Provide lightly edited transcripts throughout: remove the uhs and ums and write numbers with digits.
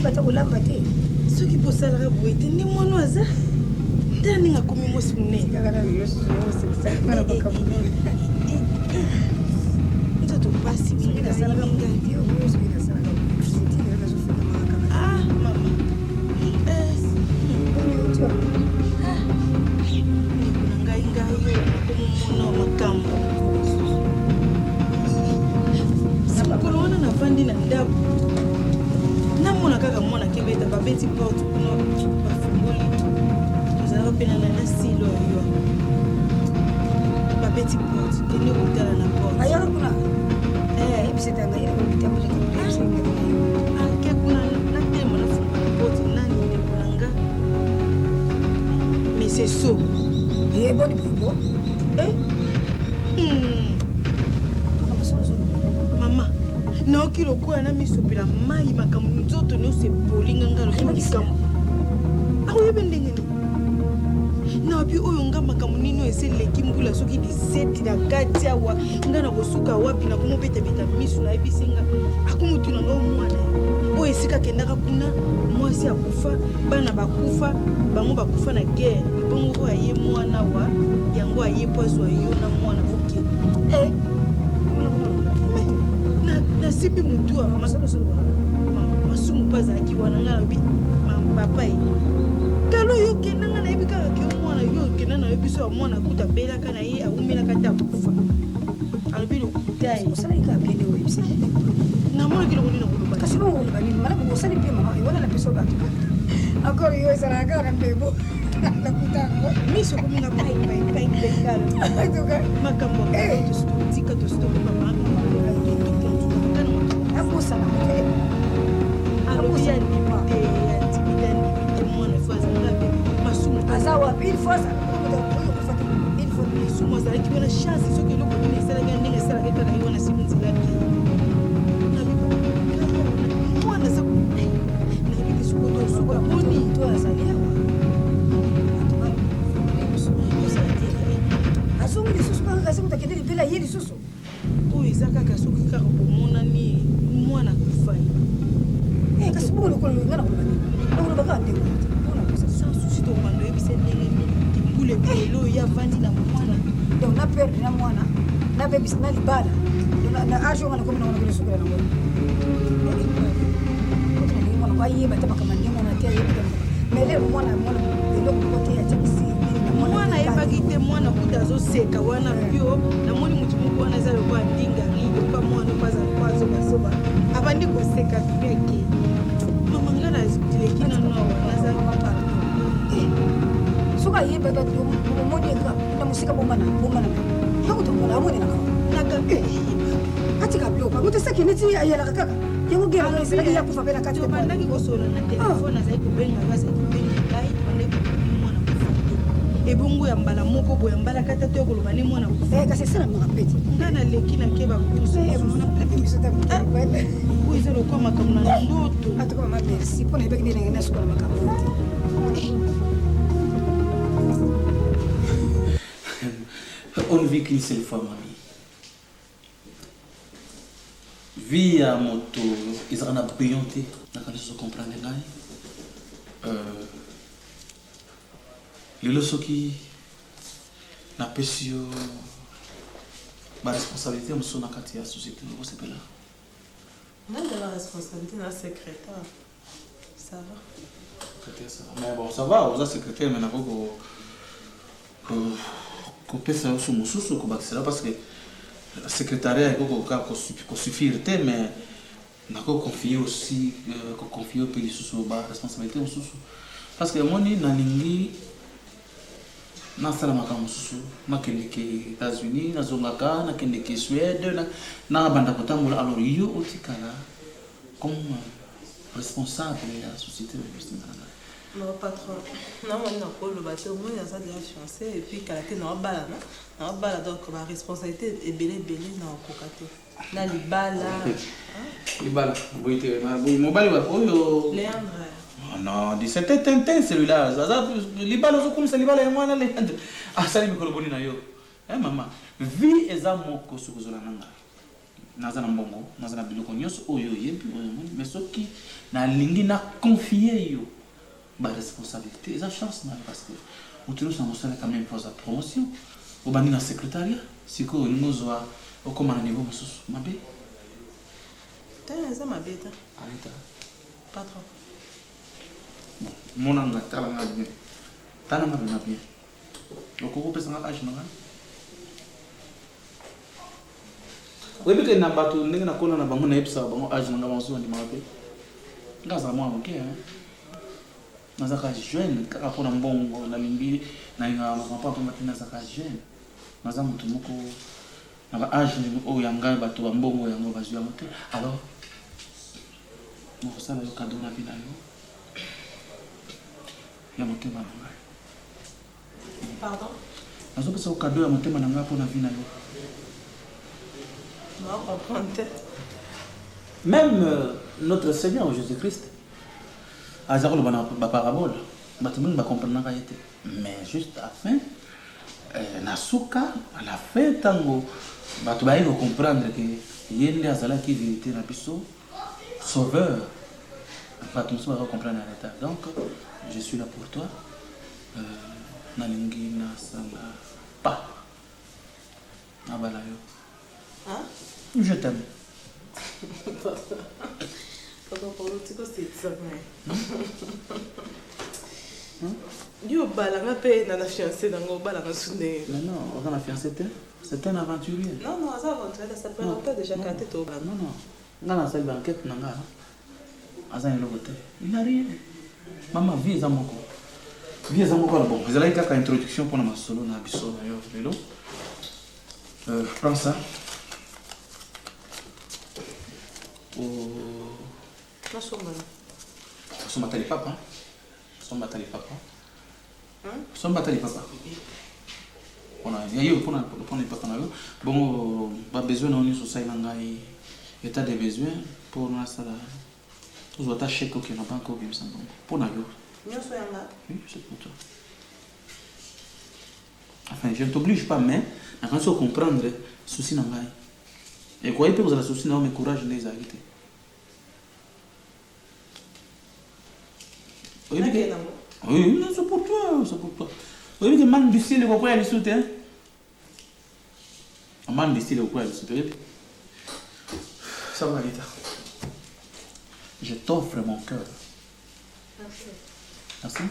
bata olamba te soki posalaka boye te nde mwana aza tala ndenge akomi mwasi monene nzoto pasi nasalaka ngai mama ngai nakomomona makambo mokolo wana navandi na ndako namona kaka mwana kebeta babeti porte kuna bafungoli tozalaka mpenana na silo oyo babeti porte kende kotala na porte ayaka kuna ebisetanga ake kuna natema nafunga na porte nani nekolanga mais c'est so boni bobo mama naoki lokola na misopela mai makambo nzoto nyonso ebolinga nga lokimakambo akoyebe ndenge nini nabi oyo nga makambo nini oyo eseleki mbula soki diseti na kati awa nga na kosuka wapi nakomobetabeta misu nayebisi nga akomotuna nga omwana oyo esika akendaka kuna mwasi akufa bana bakufa bango bakufa na guerre ebongo oyo aye mwana wa yango aye poso ayo na mwana oke nasimbi mutu awa masumu mpo azalaki wana nga nabi papa ye talo yo okendanga nayebi kaka ke mwana yo okenda na yo biso ya mwana kuta belaka na ye awumelaka te akufa alobi lokuta ye namonaki loko nini nakoloba kasi bongoloba nini mana bokosali mpe mama ewana na biso bato akoro yo ezalaka kaka na mbebo nakutango miso kominga paipaipaipekala makambo tika tositoka mama akosana alobi ya ndimite ya timida ndimite mwana fo azalaka mpe masumu aza wapi il faut masumu azalaki wana chance soki eloko nini esalaki ya ndenge esalaki kaka ye wana simu nzilaki mwana za nayebiki sukotosuka boni to azali awa azongi lisusu kaka kasi kutakende libela ye lisusu oyo eza kaka soki kaka bomonani mwana kufa kasi bongo lokola nga nakoloba nini nakoloba kaka ndenge sans souci tokobanda oyebisa ndenge nini mbula ebele oyo yavandi na mwana donc na perde na mwana nabebisa na libala na age onga nakomi nango nakolesukola nango mwana bayeba te makambo ndenge mwana te ayeba mais lelo mwana eloko moko te atiakisi mwana ayebaki te mwana kuta azoseka wana bio namoni motu moko wana eza lokola ndingari lokola mwana oyo azaloko azobazoba abandi koseka bieke mama nga nazileki nano nazali soki ayebaka omoni eka na mosika bombana nakutomona amoni naka atika biloko moto esaki neti ayelaka kaka yango gera eselaki yakufa mpe na kati bandaki kosola na telefone azali kobenga azali kobenga ngai bandaki mwana kufa te ebongo ya mbala moko boya mbala kata to ekoloba ne mwana kufa kasi esalamaka peti nga naleki nakeba kusu oyo eza lokwa makambo na ndoto atuka mama merci mpo nayebaki nde nange nasukola makambo te On ne vit qu'une seule fois, mamie. Vie à moto, ils en ont brillonté. Quand je comprends les gars, les leçons qui n'a pas su ma responsabilité, on se n'a qu'à tirer la société, on se là. On a de la responsabilité dans le secrétaire. Ça va. Secrétaire, ça va. Mais bon, ça va, on a secrétaire, mais on a qu'on peut faire sur mon sous parce que le secrétariat est suffire mais on a confié aussi confié au pays sous la responsabilité parce que moi ni nalingi na sala makamu sous na kende ke États-Unis na zongaka na kende ke Suède na banda kotambola alors yo otikala comme responsable de la société de mon patron, non, on a pas le bateau, moi, il y a ça déjà fiancé, et puis quand il y a un bal, donc la responsabilité est belé dans le cocaté. Dans les balles, les balles, oui, mon bal, oui, Léandre. Non, c'était Tintin celui-là. Les balles, comme ça, les balles, moi, Léandre. Ah, ça, il me colabore, hein, maman. Vie est à mon coso, naza na mbongo naza na biloko nyonso oyo oyebi mais soki nalingi na confier yo responsabilité eza chance na parce que moto nyonso na mosala quand même posa promotion obandi na secrétariat sikoyo olingi ozwa okóma na niveau mosusu mabe eza mabe ta arrêta pas trop monanga talanga bien talanga bien bien okokopesanga age na ngai oyebi ke na bato ndenge nakona na bango nayebisaka bango age na ngai bango soki bandimaka mpe nga azala mwana moke nazaka jeune kaka mpona mbongo nalingi nalingaka mapapa mpo mate nazaka jeune naza moto moko na ba age oyo ya ngai bato bambongo yango bazwi yango te alors nakosala yo kado na vi na yo ya motema na ngai pardon nazopesa yo kado ya motema na ngai mpo na vi na yo même notre Seigneur Jésus-Christ a zéro le parabole bato mingi bacomprenaka ye te mais juste afin nasuka à la fin ntango bato baye kocomprendre ke ye nde azalaki vérité na biso sauveur bato mosusu bakocomprendre na retard donc je suis là pour toi nalingi nasala pa nabala yo. Je t'aime. Papa, pour le petit c'est ça. Yo balanga pe na fiancé dango balanga sunde. Non, on a fiancé c'est un aventurier. Non, ça aventurier ça peut pas déjà canté to ba. Non. Ngana sa banquette nanga. Azan le côté. Il n'a rien. Maman vie za moko. Vie za moko bon. Vous allez kaka introduction pour na solo na biso na yo vélo. Prends ça. Sono batali papa. On a eu pour les papa na yo. Bon, ba besoin na oni société na ngai état de besoin pour na sala. Vous avez acheté que na banque au bimsa bon. Pour na yo. Nyoso yanga. Oui, c'est pour toi. Enfin, je ne t'oblige pas mais na quand tu comprendre souci na ngai. Et quoi il peut vous avoir souci na mais courage les arrêter. Oui, c'est pour toi. Oui, que man difficile quoi aller sous terre. Un man difficile quoi aller sous terre. Ça va Rita. Je t'offre mon cœur. Merci.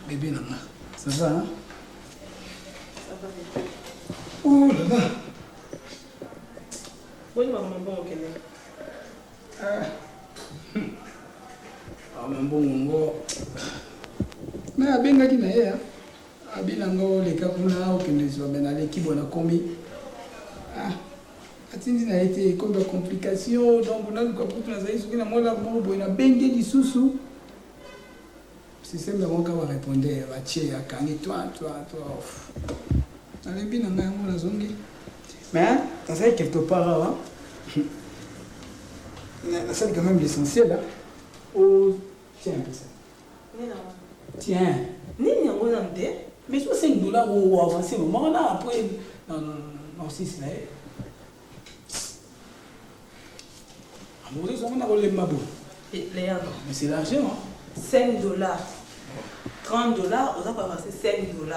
Bébé Nana, ça va hein? Ça va. Oh là là. Oui, maman, bon, ok. Bongo. Mais abengaki na ye abinango leka kuna okende so bena l'équipe na komi. Atindi na été comme de complication donc on a quoi pour na zaïs na mola mo boina benge lisusu. système yango kaka barépondeur batie akangi toi. Nalembi na ngai yango nazongi. Mais nazali quelque part awa. Nasali quand même l'essentiel. Oh, tiens un peu ça. Tiens. Nini yango na nde? Mais sur 5 dollars ou avancé, moment là après non 6 là. Amoureux on a volé ma boue. Léandre. Mais c'est l'argent. $5. $30, on a pas passé $5.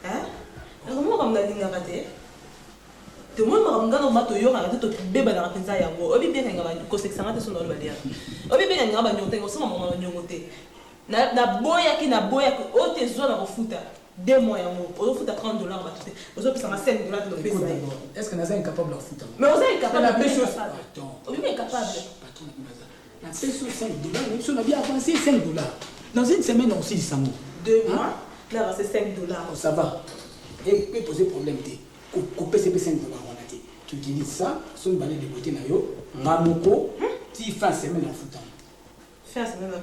Hein? Comment on a dit nga kate? Tout le monde m'a dit que tu as dit que tu as dit que tu as dit que tu as dit que tu as dit que tu as dit que tu as dit que tu as dit que na boya ki o te zo na kofuta 2 mois yango o futa $30 batute ozo pesa ma $5 de pesa. Est-ce que nous incapable de foutre? Mais on est incapable la de chose. attends. On est incapable. La peso $5, on a bien avancé $5. Dans une semaine aussi ça mot. 2 mois, là c'est $5. Ça va. Et peut poser problème té. Couper ces $5 on a dit. Tu utilises ça, son balai de beauté na yo, ngamoko, ti fin semaine en foutant. Fin semaine.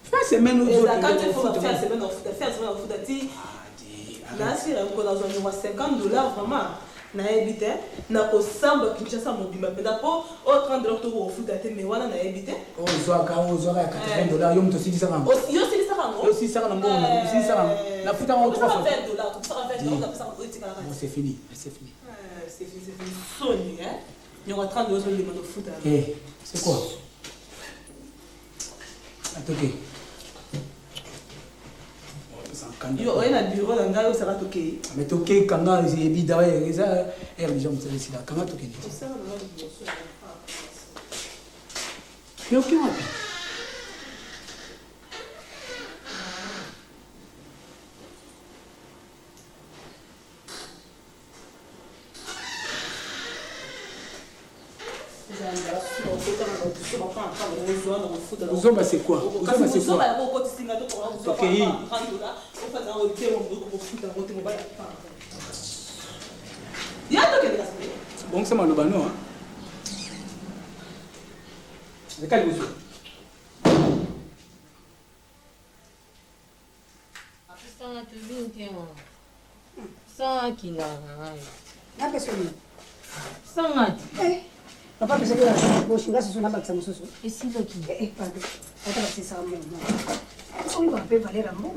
Fin semaine ou autres. Quand il faut faire semaine en foot, ti. Là si on a besoin de $50 vraiment. Na ebité na ko samba kinshasa mobimba penda po o $30 to foot ate me wana na ebité o zo $80 yo mto sidi saka o yo sidi saka ngo yo sidi saka na mbongo sidi saka na futa en 3 fois $20 comme ça $20 ça ça politique là bon c'est fini c'est fini soni hein il y aura $30 sur le de foot eh c'est quoi atoke yo on a bureau dans gars ça va toquer mais toquer kanga c'est évident et ça est les gens c'est ici là kanga toquer ça mais ok moi Uzomba c'est quoi? Uzomba c'est quoi? Ok. Bon c'est malobano hein. C'est quel besoin? Sans qui n'a Na pessoa. sans nada. Papa pensei que era vou xingar se sonava que estamos susu. Esse daqui. Padre. Outra vez você sabe não. Só vai valer a mão,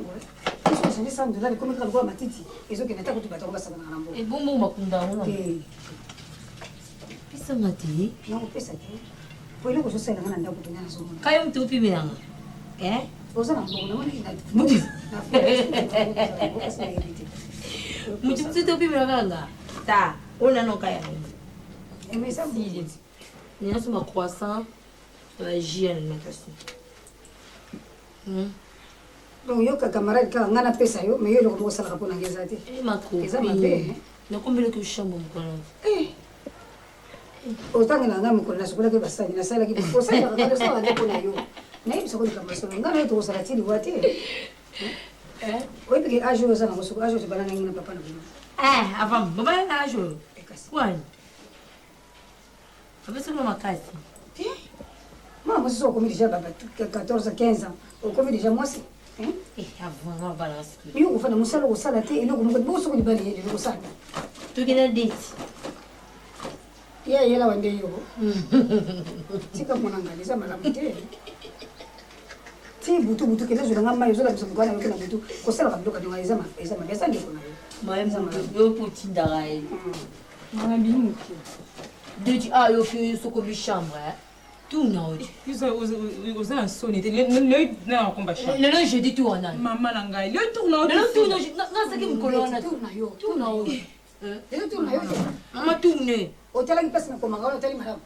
isso é $100 como que ela gosta matiti. Isso que não tá com tu bater com essa na mão. É bom bom macunda uma. Pisa mati. Não pensa aqui. Foi logo você na nanda com tu na sua mão. Caiu tu pimenta. É? Você não bom não é Muito. muito. Muito tu pimenta ganga. Tá. Ona não cai ainda. É mesmo. Sim. Nós somos croissant. La hygiène alimentation. Donc yo ka camarade ka ngana pesa yo mais yo lo ko sala ka pona ngeza te. Ma copine. Eza mabe. Na combien que chambre mon collègue. Otanga na ngam ko na sukula ke basani na sala ki ko sala ka sala na pona yo. Na ibi sokoli ka masolo ngana to sala tili wate. Oi porque ajo yo sana ko sukula ajo te banana ngina papa na. Avant, baba na ajo. Kwani? Avesse uma casa. Moi, je suis commis déjà 14, 15 ans. Au commis déjà moi aussi. Avant, on va balance. Mais on fait un salaire au salaire et nous, on va beaucoup de balayer de salaire. Tu connais des. Il y a là un des euros. C'est comme mon anglais, ça m'a ramé. Si vous que les gens n'ont pas eu la personne qui a été tout, au salaire de l'occasion, ils ont bien ça. Moi, je vais pour Tindaraï. Eu fui socorrer chambre. Tout non. Vous avez un sonnet. Le non combat chambre. Le je dis tout en a. Maman langai. Le tournon. Le tournon. Non, c'est qui me colonne. Tout non. Le tournon. Maman tourner. Hôtel qui passe na komanga hôtel madame.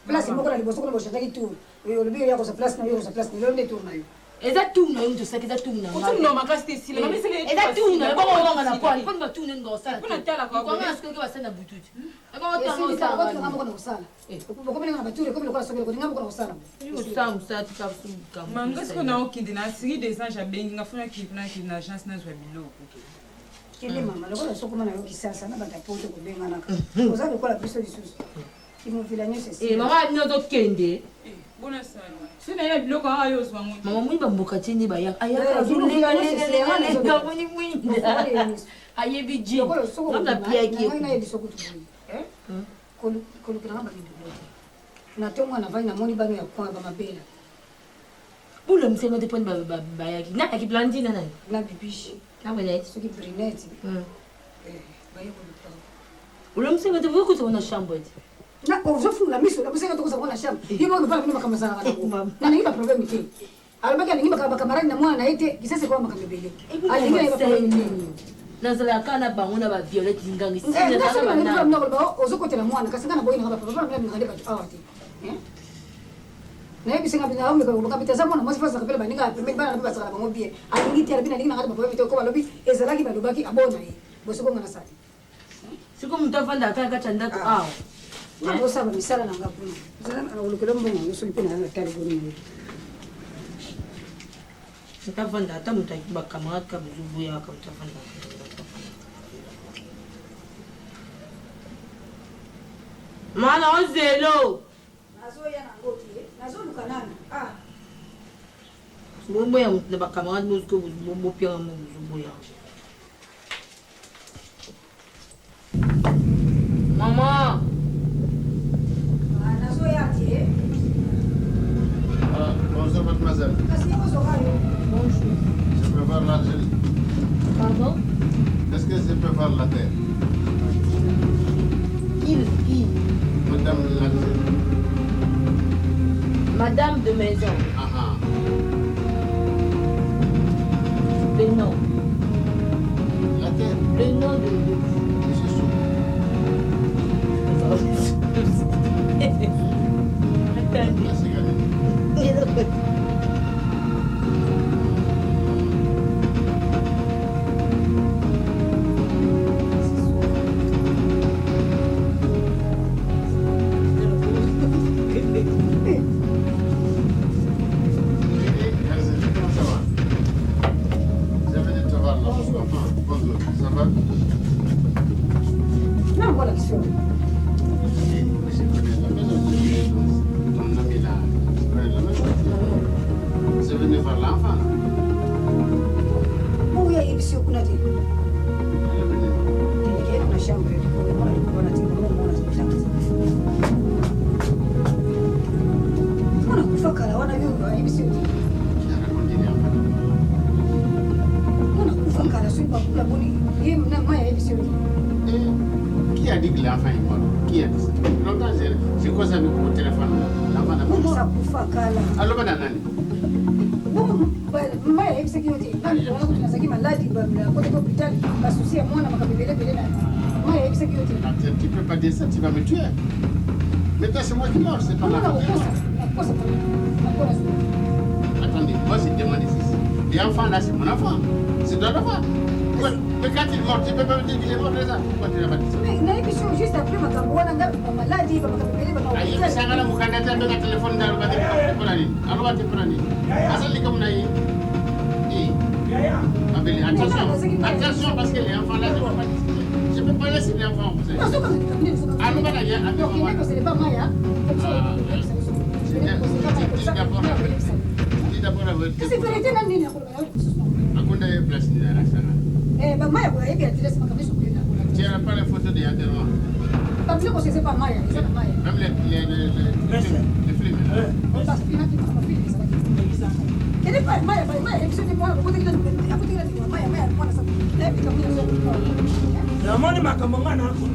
Place mo ko na liboso ko mo shaka itu. Yo le biya ko sa place na yo sa place ni le tournon yo. Eza tournon yo ça que ça tournon. Vous non ma casse ici. La mamie c'est les. Eza tournon. Bon on va na quoi. Pas de tourner dans ça. Pour la tala quoi. Comment est-ce que va ça na bututu? Comment on on ça va na ko na sala. Ko ko na bature ko ko so ko ngam ko na sala. Ça tu vas sous comme. Mangas ko na okindi na série des anges abengi ngafuna ki na agence na zwa biloko. Kele mama lokola sokoma na yo kisasa na bata poto ko benga naka. Oza lokola biso lisusu. Ki mo vilanye c'est. Maman no to kende. Bona sana. Sina ya biloko ayo zwangu. Mama mwiba mboka tini ba ya. Aya Eh, kazulega zile- lega zile- lega mweni mwinda. Aye biji. Labda pia Ngai ki. na yebiso kutu. Kolukira ngamba bintu bote. Natomwa na vai na moni bano ya kwa ba mabela. Bula msema depende ba ya ki. Na ki planti na nani? Na bibishi. Na wele. Soki brinette. Baye kolukira. Ule msema de vuku tona shambo eti. Na uzofuna miso na buseka tokoza kuona shamba. Hiyo ndo pala mimi kama sana kana. Na ningiba problem ke. Alibaki ningiba kama kamarani na mwana ite kisese kwa makamebele. Alingiba iba problem ke. Nazala kana banguna ba Violette ngangi sina Eh, sana na bana. ndio ba ozokotela mwana kasanga boyina ngaba papa mimi ngale ba awati. Na hivi singa bina ome kwa kapitazamo na mwasi fasa kapela baninga pembe bana biba sala bangobie. Alingi tia bina ninga ngale papa bitoko balobi ezalaki balobaki abona yi. Bosoko ngana sala. Siko mtafanda kaka chanda ko aw. Ndio sababu misala na ngapuni. Zana ulukelo mbongo usulipina na tali goni. Mtafanda hata mtakiba kama ka buzubu ya kama mtafanda. Mana ozelo. Nazo ya na ngoti. Nazo lukanana. Bombo ya mtaba kama muziko bombo pia muzumbo ya. Mama. Nazo ya tie. Bonjour mademoiselle. Kasi yako zokayo. Bonjour. Je peux voir l'Algérie. Pardon? Est-ce que je peux voir la terre? Qui? Madame l'Algérie. Madame de maison. Le nom. La terre. Le nom de Monsieur Sou. La cigarette. Comment ça va? Je venais te voir là. Bonjour. Ça va? Non, voilà qui sont. Je connais la maison de ton ami là. Je connais la maison. Je venais voir l'enfant là. Mungu ya hivi sio kuna tena. Elle est venue. Nikienda na shamba ile kwa mwana nilikuwa tena Mungu anazungusha. Mbona kufakala wana yua hivi sio tena. Qui a raconté l'enfant? Mbona kufakala sio kwa kula boni. Yeye mna maya hivi sio tena. Qui a dit que l'enfant est mort? Qui a dit ça? Longtemps, j'ai causé avec mon téléphone. L'enfant n'a pas dit Mbona ça. kufakala. Allô, madame Nani? Maya hivi sio yote. Nani wana kuna zaki maladi ba kote kwa hospitali basusia mwana makabebele bele na. Maya hivi sio yote. Attends, tu peux pas dire ça, tu vas me tuer. Maintenant, c'est moi qui mort, c'est pas Mbona l'enfant. ukosa? Ukosa. Attendez, moi je demande ici. L'enfant là, c'est mon enfant. C'est ton enfant. Mais quand il est mort, tu peux pas me dire qu'il est mort déjà. Pourquoi tu n'as pas dit ça? Na hivi sio juste après makambo wana ngapi ba maladi ba makabebele ba. Aïe, mais ça va là, mon candidat, avec un téléphone dans le bas de alors, tu prends une. Asal comme naïe. Attention, parce que les enfants là, je ne peux pas laisser les enfants. Allô, madame, il y a un Donc, moment. ce n'est pas Maya. Dis d'abord avec. Qu'est-ce que tu as dit? Akunda ye place ni na sana. Bah, Maya, vous avez bien dit, c'est pas comme ça. Tu n'as pas les photos de Yandelma. Pas plus que c'est pas Maya, c'est pas Maya. Même les films. On passe plus maintenant, on va plus les ça. Et les pas Maya, Maya, et puis c'est moi, vous dites que Maya, moi ça. Là, puis comme ça. namoni makambo nga nako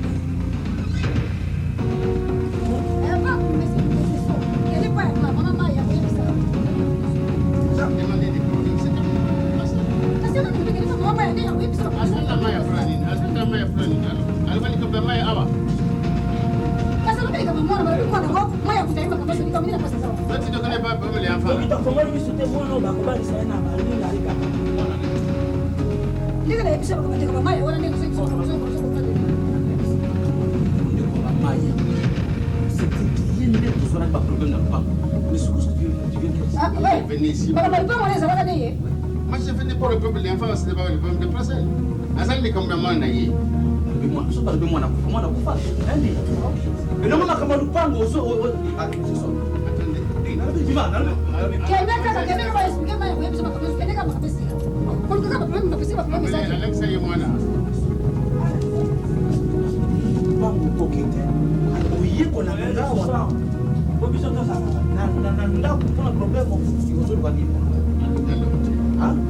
Elle est pas maman Maya, Demandez des produits, c'est comme ça. Asal Maya Fulani, asal Maya Fulani. Alibali kwa Maya awa. Toi, tu ne connais pas les enfants. soki tofongoli miso te mwana oyo bakobalisa ye na balinga alikaka Venez ici. Moi, je venais pour le peuple des enfants, ce n'est pas le peuple des Français. Asal ni comme maman naïe. elongo makambo ya lupango Attendez. Alexa ye mwana.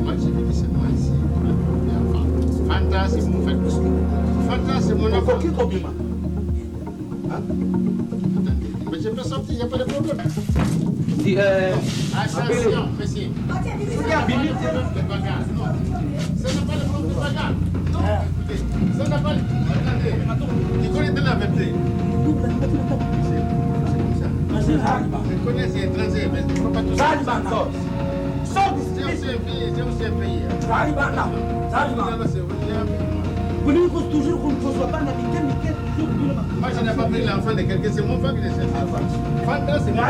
Moi, j'ai dit seulement ici. Fanta, c'est mon frère. Fanta, c'est mon enfant. Attendez, mais je peux sortir, il n'y a pas de problème. Attention, monsieur. Le bagage, non. Ça n'a pas de problème de bagage. Non, écoutez, ça n'a pas de... Attendez, tu connais de la vérité. C'est comme ça. Je connais ces étrangers, mais je ne peux pas tout ça. C'est aussi un pays, c'est aussi un pays. Moi, je n'ai pas pris l'enfant de quelqu'un, c'est mon frère qui le cherche. Fanta, c'est mon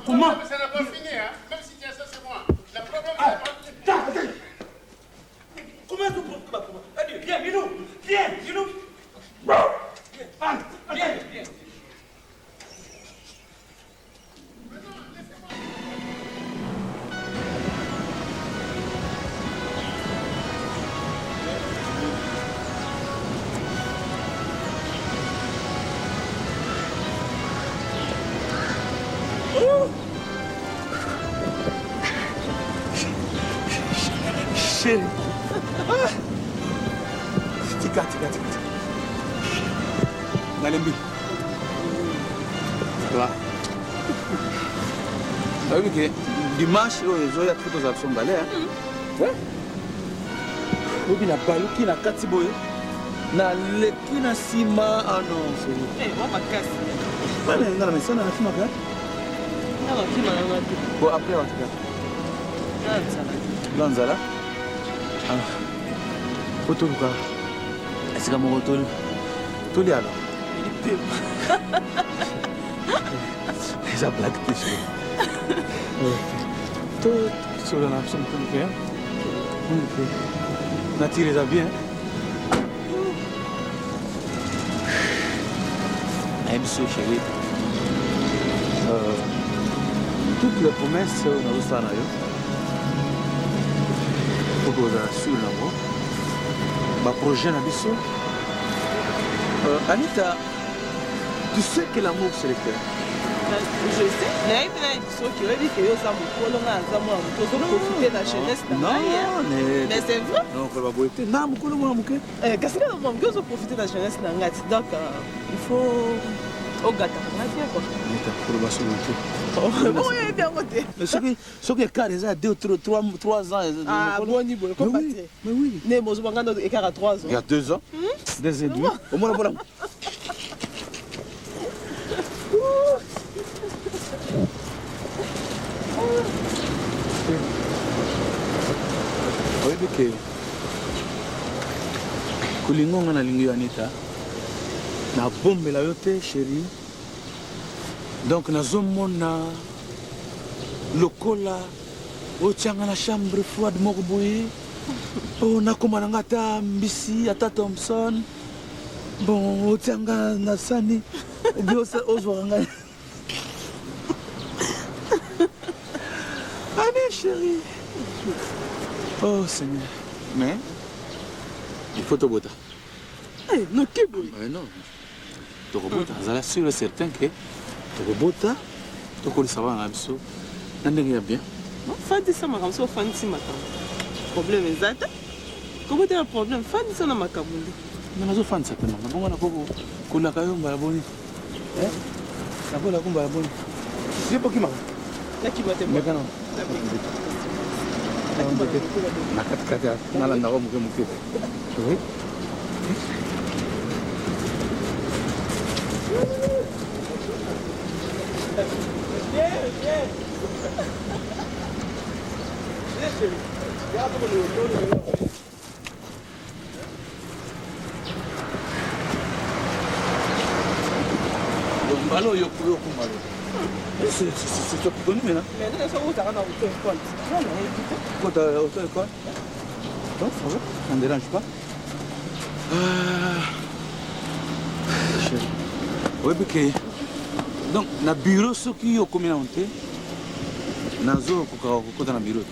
Comment ça n'a pas fini, hein? Même si tu as ça, c'est moi. Le problème, c'est pas fini. Comment tu peux... Viens, Minou. Viens. Chérie. Tika. Nalembi. Ça va? T'as vu que dimanche, il y a toutes les options de balai. Ouais? Na baluki na katiboye. Na leki na sima. Ah non, c'est... Eh, moi, ma casse. Ouais, mais dans la maison, on a fait ma carte. Non, ma fille, ma carte. Bon, après, on va te faire. Lanzala. Ah, photo quoi? Est-ce que mon retour? Tout est alors. Ça blague plus. Tout sur la nation qu'on fait. On a tiré ça bien. Même si chérie. Toutes les promesses, on a reçu ça. Pour sur là-bas. Ma projet na biso. Anita, tu sais que l'amour c'est le cœur. Je sais. Mais il y a des qui ont ça profiter de la jeunesse. Mais c'est vrai. Non, faut pas boiter. Non, mukolo mwa muke. Qu'est-ce que moi je profiter de la jeunesse donc il faut au gâteau. Quoi. Anita, pour le bassin bon, il est bien côté. mais ce qui est carré, ça 2 ou 3 ans. Ah, bon niveau, comme mais oui. Né, moi, je vais écart à 3 ans. Il y a 2 ans. 2 ans et demi. Au moins, voilà. Oui, que kulingonga na lingi Anita. Na bombe la yote, chérie. Donc, nazomona lokola otianga na chambre froide moko boye. Oh, nakomana nga ata mbisi ata Thompson. Bon, otianga na sani. Obi ozwaka ngai. Allez, chérie. Oh, Seigneur. Mais, il faut te botter. Eh, non, qui boy? Non. Te botter. Je suis sûr et certain que te botter. Tu connais ça va en absolu. N'en bien. Fadi ça m'a comme ça, Fadi ça m'a problème exact. Comment tu as un problème? Fadi ça n'a m'a kabundi. Mais je fan ça tellement. Bon, on a beaucoup. Kula kayo mbalaboni. Na kula kumbalaboni. C'est pas qui m'a. Là qui va te Mais quand Nakata, nalanda ko muke. Oui. Alors, yo kumalo. C'est toi qui connais maintenant. Mais nous sommes où dans l'école. Quand tu as auto-école? Non, ça va, ça ne dérange pas. Chérie. Oui, parce que... Donc, dans le bureau, ceux qui ont commis la honte, dans le bureau.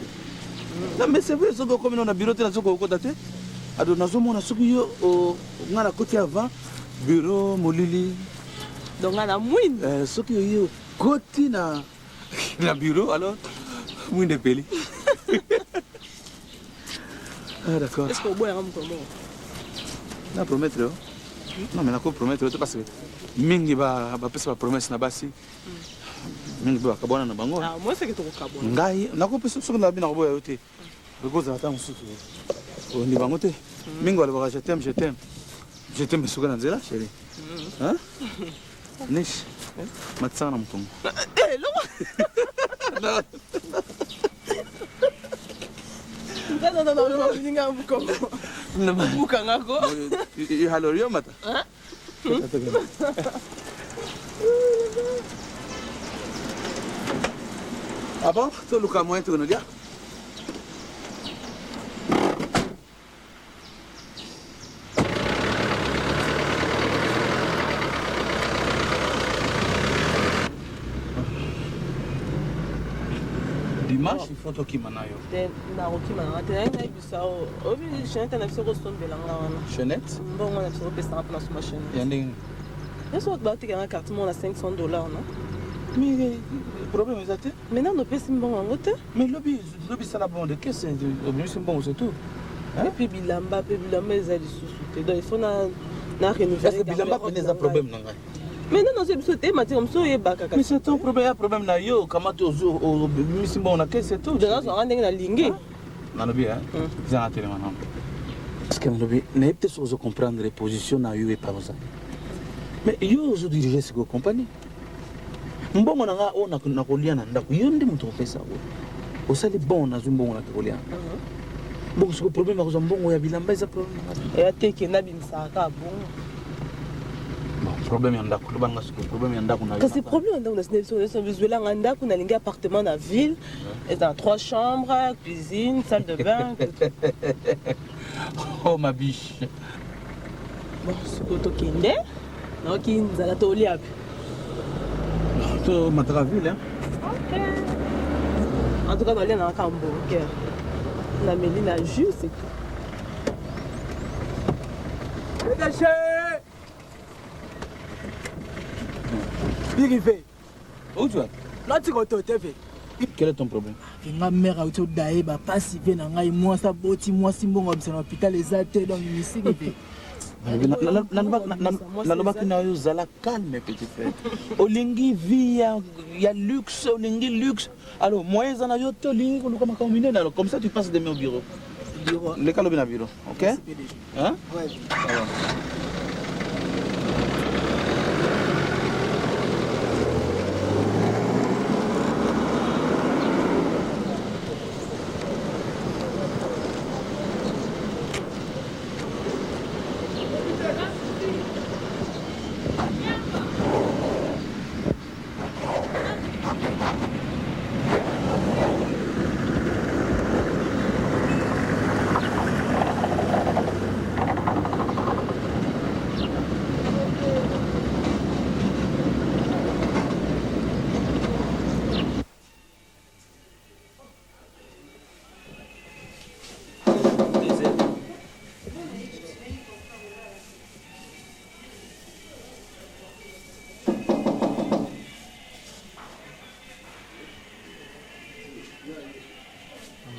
Non, mais c'est vrai, ceux qui ont commis dans le bureau, dans le bureau. Alors, dans le monde, ceux qui ont côté avant, bureau, molili. Donc, on a mouine. Ceux qui ont côté dans le bureau, alors, mouine de peli. Ah, d'accord. Est-ce qu'on boit un comment? Na promettre. Non, mais na promettre parce que mingi ba pesa promesse na basi. Mingi ba kabona na bango. Ah, moi c'est que tu kabona. Ngai na ko pesa so na bina ko boya yote. Because ata mususu. O ni bango te. Mingi wala ba je t'aime. Je t'aime suka na nzela, chérie. Hein? Nish. Matsana mtongo. Eh, non. Non, je vais venir à vous. Bukangako. Il a l'orion, mata. Hein? Ah bon? Tu as le moyen de nous dire? Dimanche, il faut que manayo. Chenette? Bon, on a besoin de payer pour la machine. Est-ce que tu as un carton à $500, non? Mais le problème est ça. Maintenant, nous payons bon en route. Mais le lobby, c'est la bonne. Qu'est-ce que c'est bon, c'est tout. Et puis, Bilamba, ils ont des sous-soutés. Donc, il faut renouveler. Est-ce que Bilamba a un problème? Mais non, c'est ce thème, mais c'est ton problème, problème là, yo, comment tu as bon, c'est tout. De là, on a une ligne. Dans le bien, c'est un télé maintenant. Parce que le bien, n'est peut-être pas comprendre les positions na yo et pas ça. Mais yo, je dirige cette compagnie. Bon, on a na koliana ndako, yo ndi mutu fait ça. Au sali bon na zumbo na koliana. Bon, ce problème à bon ya Bilamba, c'est problème. Et à te que na binsaka bon. Problème yanda ko banga ce problème yanda ko na que c'est problème yanda na c'est visuel nganda ko na linga appartement na ville et dans 3 chambres, cuisine, salle de bain. Oh ma biche. Bon, c'est ko to kinde. Na ki nzala to liap. To matra ville hein. OK. En tout cas, on est dans un cambo. La Méline a jus, c'est tout. Dégagez! Birivé. Où tu vas? Là, tu retournes, t'es fait. Quel est ton problème? Ma mère a été d'ailleurs, bah, pas si bien, moi, ça botti, moi, si bon, c'est l'hôpital, les athées, donc, ici, la calme, petit frère. Olingi vie, il y a luxe, olingi luxe. Alors, moi, j'en ai eu tout lingi, comme ça, tu passes demain au bureau. Le calme au bureau, ok? Hein? Ouais. Alors.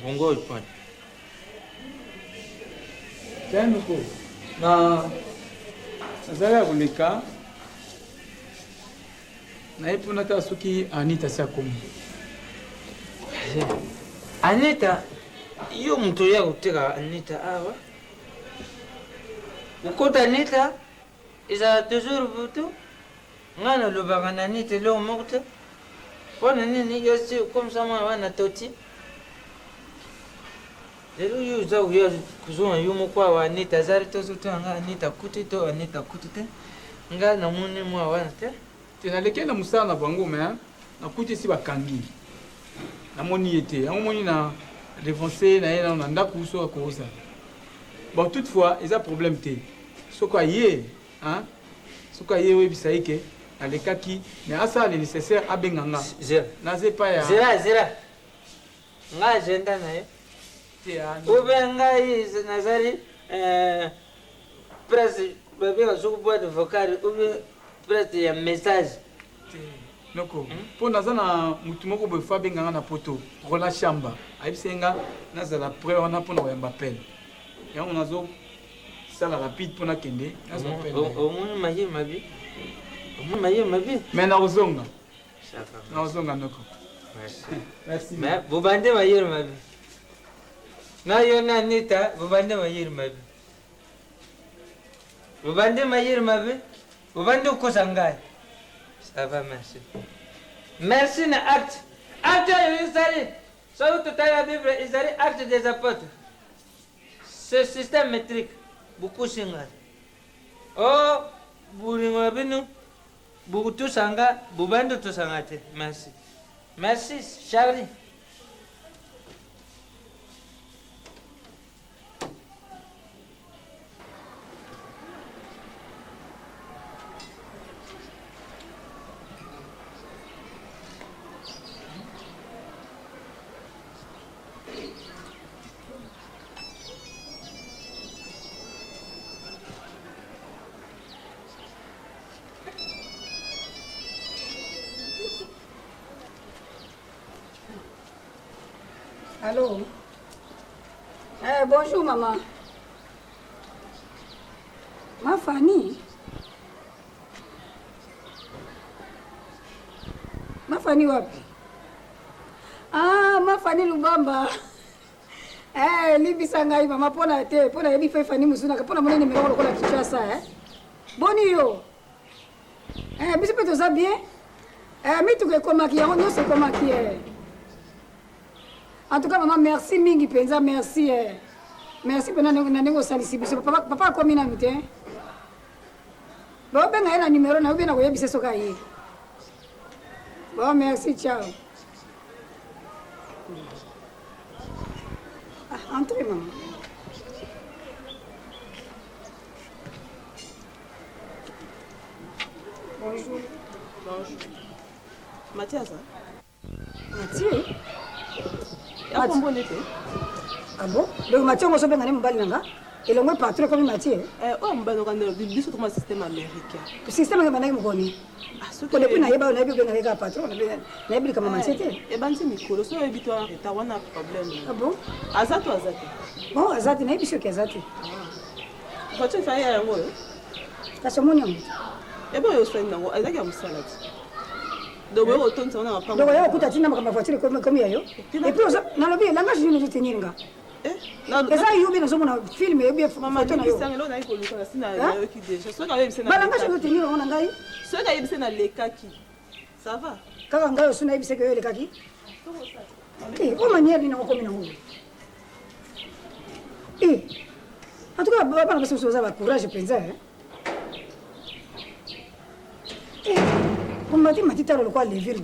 Bongo ipani. Tendo ko. Na sasa kulika. Na ipuna ta suki Anita Sakomo. Anita, yo mtu ya kuteka Anita awa. Ukota Anita, isa toujours butu. Ngana lobaka na Anita lo mokta. Wana nini yo si comme ça moi wana toti. Lelo yo za uya kuzona yo mukwa wa Anita zari to zutu anga Anita kutito Anita kutite. Nga na muni mwa wana te. nalekeli na mosala na bango me nakuti esi bakangi namoni ye te yango moni na defonce na ye nano na ndako soki akozala bon toutefois eza problème te soki aye oyebisa ye ke alekaki mais asala le nécessaire abenga nga naza epai ya zira nga agenda na ye ube ngai nazali presse babeka soki boîte vocale ube presse ya message noko mpo naza na mutu moko boye fo abenganga na poto rola chamba ayebisi nga nazala prêt wana mpona koyamba appel yango nazosala rapide mpo nakende omoni maye mabi omoni maye mabi mais nakozonga noko merci mais bobande mayere mabi na yo na Anita bobande mayere mabi bobande mayere mabi bobande ukosa ngai ça va merci merci na acte Isaïe ça tout à la Bible Isaïe acte des apôtres ce système métrique beaucoup singa oh buringo binu bukutu sanga bubando to sangate merci Charlie. Allô? Bonjour, maman. Ma Fanny? Ma Fanny wapi? Ah, ma Fanny Lubamba. Libisa ngai mama pona te, pona yebi fe Fanny musuna, pona mona numéro lokola Kinshasa, Boni yo. Biso pe toza bien? Mi tu ke komaki, yango nyonso komaki, En tout cas, maman, merci mingi penza, merci. Merci pour nous salisi. Papa a commis un mutin. Bon, ben, il y a un numéro, on a bien envoyé ce soir. Bon, merci, ciao. Entrez, maman. Bonjour. Bonjour. Mathias, Mathieu? Ah bon? Donc Mathieu, on se fait un peu et le patron comme Mathieu. Oh, on va nous sur un système américain. Le système américain, on connaît. On est plus naïf, on est plus naïf à patron, on est naïf comme Mathieu. Et ben c'est Nicolas, so habitué en retard, on a problème. Ah bon? Azatu. Bon, Azatu, naïf sur Azatu. Quand tu fais un mot, parce que mon nom. Et bon, il faut un Azaki a salade. Donc, on retourne sur un donc, il y a beaucoup de voiture comme il y a. Et puis, dans le bien, langage, je ne tenir pas. Et ça, il y a bien un film, il y a bien maman, tu sais, là, on a eu le scénario qui déjà. Ce qu'on a eu, c'est la langage, je ne tenir pas. Ce qu'on a eu, c'est les kaki. Ça va? Quand on a eu, c'est que les kaki. Et comment manière, il n'y a pas comme et en tout cas, papa, parce que vous avez courage, je pense. On m'a dit, tu as le droit de vivre.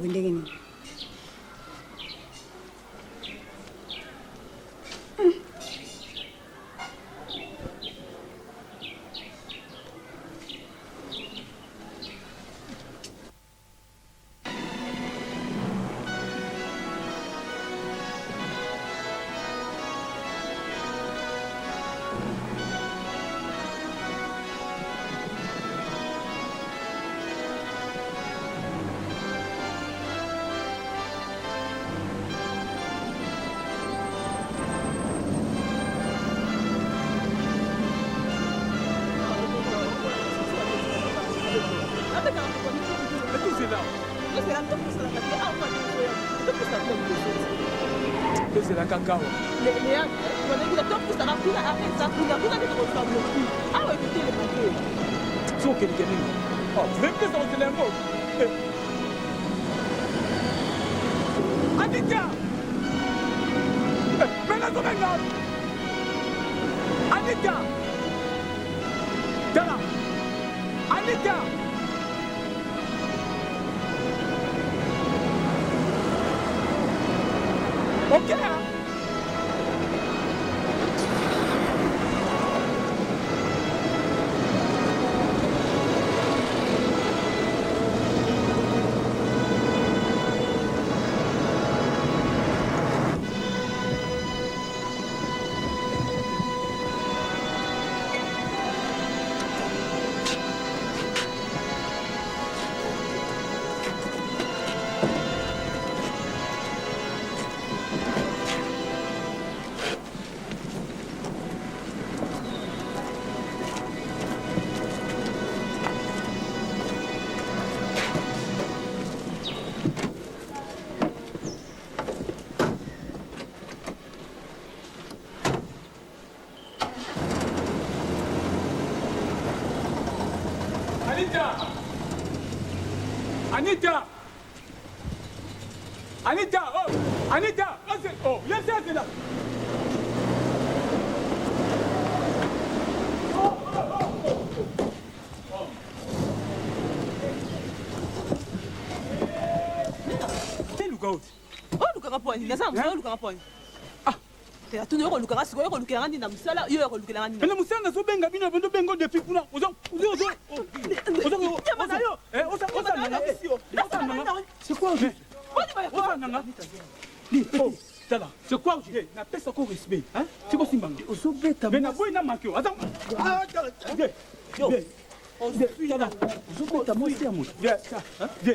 C'est la cacao. So que ele oh, sempre são os lembros. Anita! Venga tu venga! Anita! Dala! Anita! Ok. Anita! Anita! Oh! Anita! Oh, yes, yes, là! olukaka poni nazanga mosala olukaka poni tuna yokolukaka sikoyo yokolukela nga ndinda mosala yo yokolukela nga ndinda ene mosala nazobenga bino bendo bengo depuis kuna c'est quoi tala c'est quoi aujourd'hui napesa ko respect siko simbanga ozobeta mais naboyi na makio attends ozobeta mwasi ya moto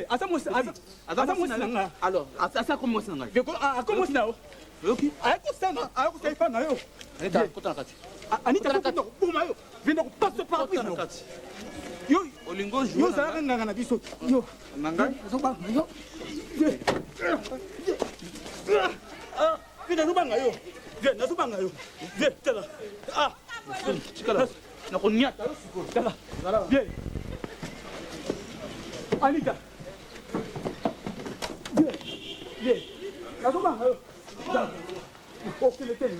aza mwasi na nga alors asa ko mwasi na nga ako mwasi na yo oki ayakosana ayakosaifa na yo anita kokoma yo venda kopasa parapluie na kati yo olingo yo ozalaka nganga na biso yo nanga azobanga yo venda nazobanga yo nazobanga yo tala tikala nakoniata yo sikoyo tala bien anita bien nazobanga yo okele teli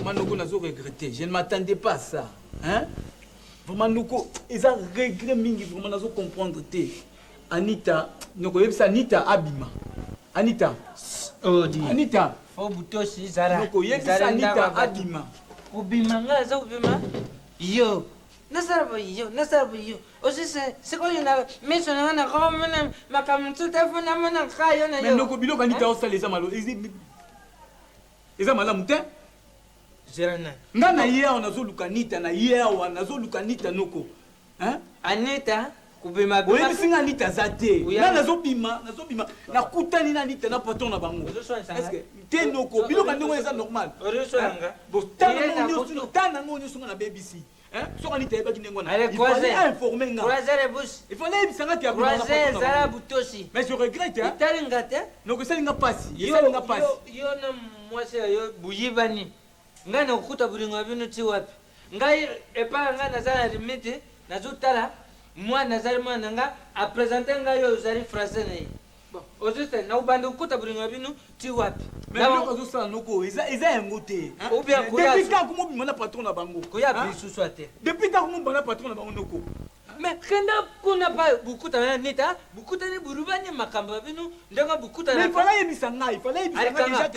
Manoko nazo regretter, je ne m'attendais pas à ça. Hein? Vraiment Noko, ils ont regret mingi vraiment nazo comprendre te. Anita, Noko yebisa Anita abima. Anita. Oh di. Anita. Fo butoshi zara. Noko yebisa Anita abima. Ubima nga za ubima. Yo. Nasarabo yo. Aussi c'est quoi yona meso na na ko mena makamuntu tafuna mena khayo na yo. Mais Noko biloko Anita osala les amalo. Eza malamu te. Zerana. Nga na yeo nazoluka Anita na yeo nazoluka Anita Noko. Hein? Anita kubima bima. Oyebi singa Anita zate. Nga nazobima nakutani na Anita na patron na bango. Est-ce que te Noko biloko ndenge eza normal. Oresolanga. Bo tana ngonyo sunga na BBC. Hein? So Anita yeba kinengo na. Il fallait informer nga. Croiser bus. Il fallait ebisanga ti abima. Croiser zara butoshi. Mais je regrette hein. Itaringate. Noko salinga pasi. Yo na mwase yo buyibani. Nga na ukuta bulingo bino ti wapi ngai epa nga nazala limite nazotala moi nazali mwana nga a présenter nga yo zali français na ye bon ozuste na ubanda ukuta bulingo bino ti wapi mais na bazosala Noko eza yango te ou bien depuis quand comment bimana patron na bango koya bisu swate depuis quand comment bana patron na bango Noko mais kenda kuna pa bukuta na nita bukuta ni burubani makamba bino ndanga bukuta na mais fallait yebisa nga déjà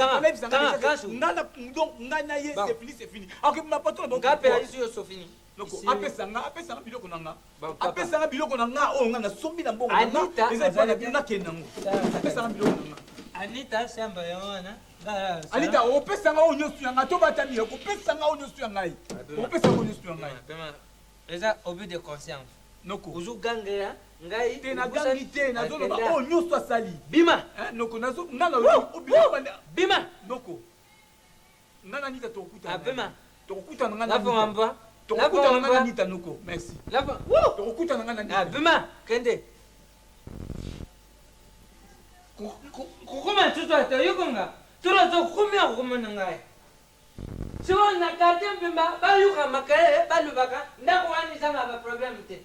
nga na ye c'est fini ok ma patron bango ngape alisu yo sofini Noko apesanga biloko na nga apesanga biloko na nga o nga na sombi na mbongo Anita eza pas na bina kenango apesanga biloko na nga Anita samba yona Anita opesanga o nyosu ya nga to batami opesanga o nyosu ya ngai opesanga o nyosu ya ngai eza obus de conscience Noko uzugangera ngai te na gangi te na zolo ba o nyosu asali bima Noko nazo ngana bima Noko ngana Anita tokuta bima tokuta ngana lapo ngamba tokuta ngana Anita Noko merci lapo tokuta ngana Anita bima kende kukuma tutu ata yukonga turazokumia kumana ngai siwo na quartier mbimba bayuka makale balubaka ndako wani sanga ba problem te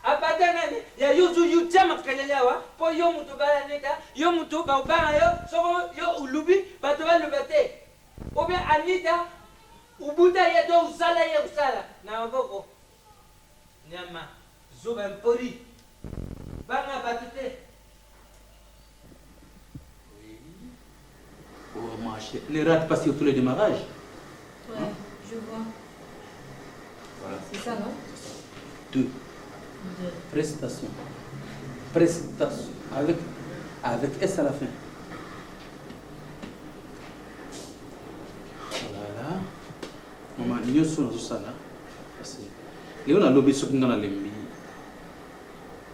apata nani ya yuzu yutia makalele awa po yo mutu balaneka yo mutu baubanga yo soko yo ulubi bato balubate obe anita ubuta yeto usala ye usala na waboko nyama zuba mpori banga batute. Oh, ma chérie, ne rate pas sur tous les démarrages. Ouais, je vois. Voilà. C'est ça, non? 2. Prestation. Prestation. Avec S à la fin. Voilà. Maman, nous sommes dans ça là. Léon a lobby sur dans la lembi.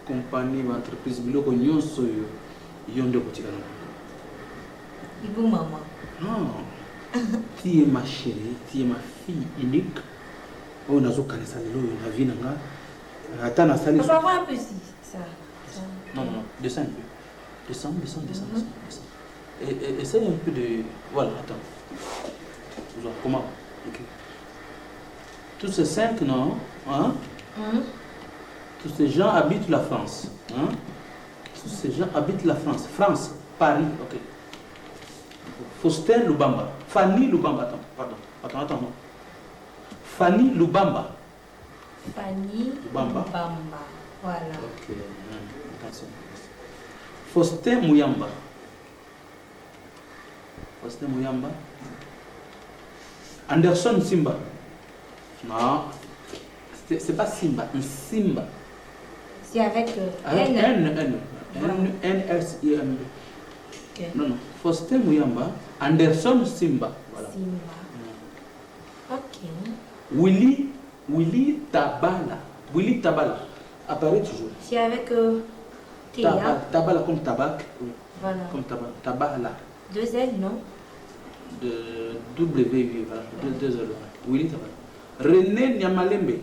Compagnie ou entreprise, nous sommes de boutique. Il vous maman. Non. Tu es ma chérie, tu es ma fille unique. Oh, on a zo kanisa lelo na vie nanga. Attends, na sali. Papa, voir un peu si ça. Non, descends un peu. Descends. Et essaye un peu de... Voilà, attends. Comment? Ok. Tous ces 5, non? Hein? Tous ces gens habitent la France. Hein? Tous ces gens habitent la France. France, Paris, ok. Faustin Lubamba. Fanny Lubamba. Attends. Non. Fanny Lubamba. Fanny Lubamba. Voilà. Ok. Attention. Faustin Muyamba. Anderson Simba. Non. C'est pas Simba. Simba. C'est avec N. N-S-I-M-B. Okay. Non. Faustin Muyamba. Anderson Simba. Voilà. Simba. Ok. Willy Tabala. Apparaît toujours. C'est avec T, hein? Tabala comme tabac. Oui. Voilà. Comme tabac. Tabala. 2 L, non? De W, voilà. 2 L. Willy Tabala. René Nyamalembe.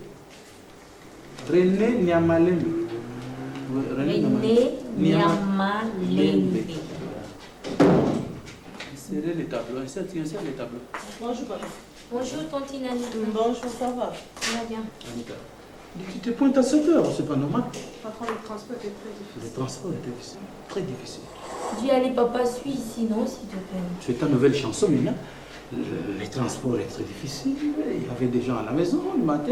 Insérez les tableaux. Insère les tableaux. Bonjour, papa. Bonjour, tantine Anita. Bonjour, ça va? Ça va bien. Anita. Tu te pointes à 7 heures, c'est pas normal. Patron, le transport était très difficile. Le transport était très difficile. Dis, allez, papa, suis ici, non, s'il te plaît. C'est ta nouvelle chanson, maintenant. Les transports étaient très difficiles. Il y avait des gens à la maison, le matin.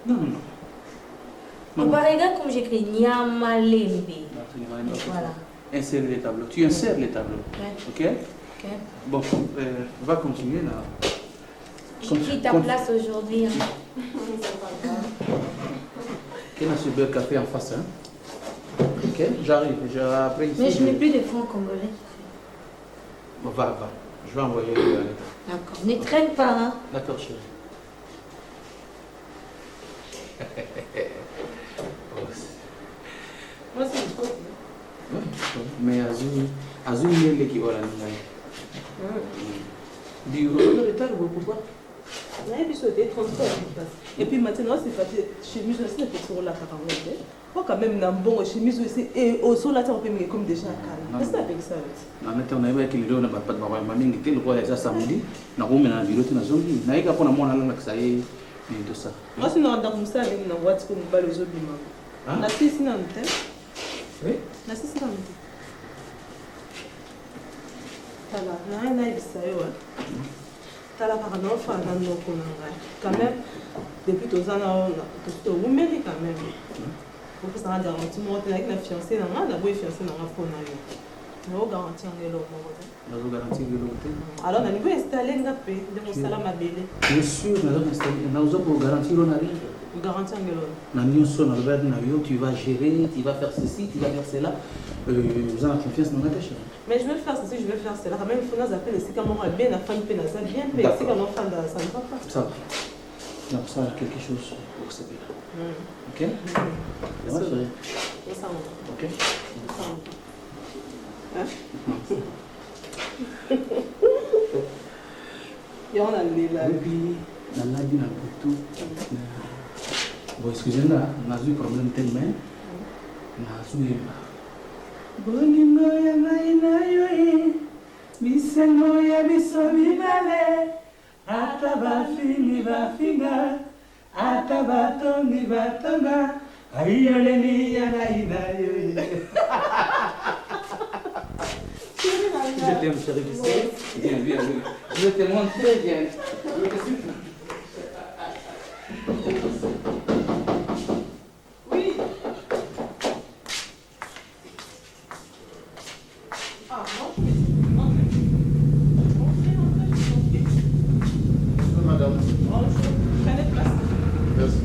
Non. Papa, regarde comme j'écris Nyamalembe. Voilà. Insère les tableaux. Tu insères les tableaux. Ouais. Ok? Bon, on va continuer là. J'ai pris ta place aujourd'hui. Hein. Quel a ce beurre café en face, hein? Ok, j'arrive. Après ici. Mais je n'ai plus de francs congolais. Bon, va. Je vais envoyer. D'accord. Ne traîne pas, hein? D'accord, chérie. Moi, c'est une faute. Mais Azul, il est qui va la du retard, pourquoi? Et puis maintenant, c'est parce que chemise aussi, c'est pour la cacahuète. Moi, quand même, dans bon chemise aussi, et au sol, là, on peut me comme déjà calme. Qu'est-ce que avec ça? Non, mais on avait qu'il donne pas de ma mamie, qui était le roi de samedi. N'a pas mis dans le bureau de la zone. N'a pas pour la monnaie, là, que ça y est, de ça. Moi, sinon, on a comme ça, on a what pour nous balayer aux autres. On a fait sinon, oui? On a fait sinon. Voilà, on a eu ça, ouais. Quand même, depuis tous ans, on a mérite quand même. Pour que ça ait garanti, moi, on a une fiancée, on a une fiancée dans la phone. On a garanti un élo. On a garanti l'autre. Alors, on a installé un peu de mon salam à Bélé. Bien sûr, on a garanti l'autre. Garanti un élo. Tu vas gérer, tu vas faire ceci, tu vas faire cela. Vous avez confiance dans la tâche. Mais je vais faire ceci, je vais faire cela. Quand même, il faut nous appeler si comment on bien la femme bien ça bien mais si quand on fait ça ne va pas. Ça va. Donc ça a quelque chose pour ce pays. Ok? Ça va, chérie? Ça va. Ok? Et on a les là. Et puis, on a dit tout. Bon, excusez-moi, on a eu un problème tellement. On a eu bolingo ya ngai na yo e Misengo ya biso mibale, ata bafini bafinga, ata batongi batonga, ayoleli ya ngai na yo. Je t'aime, chérie, tu sais. Viens, viens, viens. Je te montre très bien. Oui. Ah, Madame. Bonjour. Prenez place. Merci.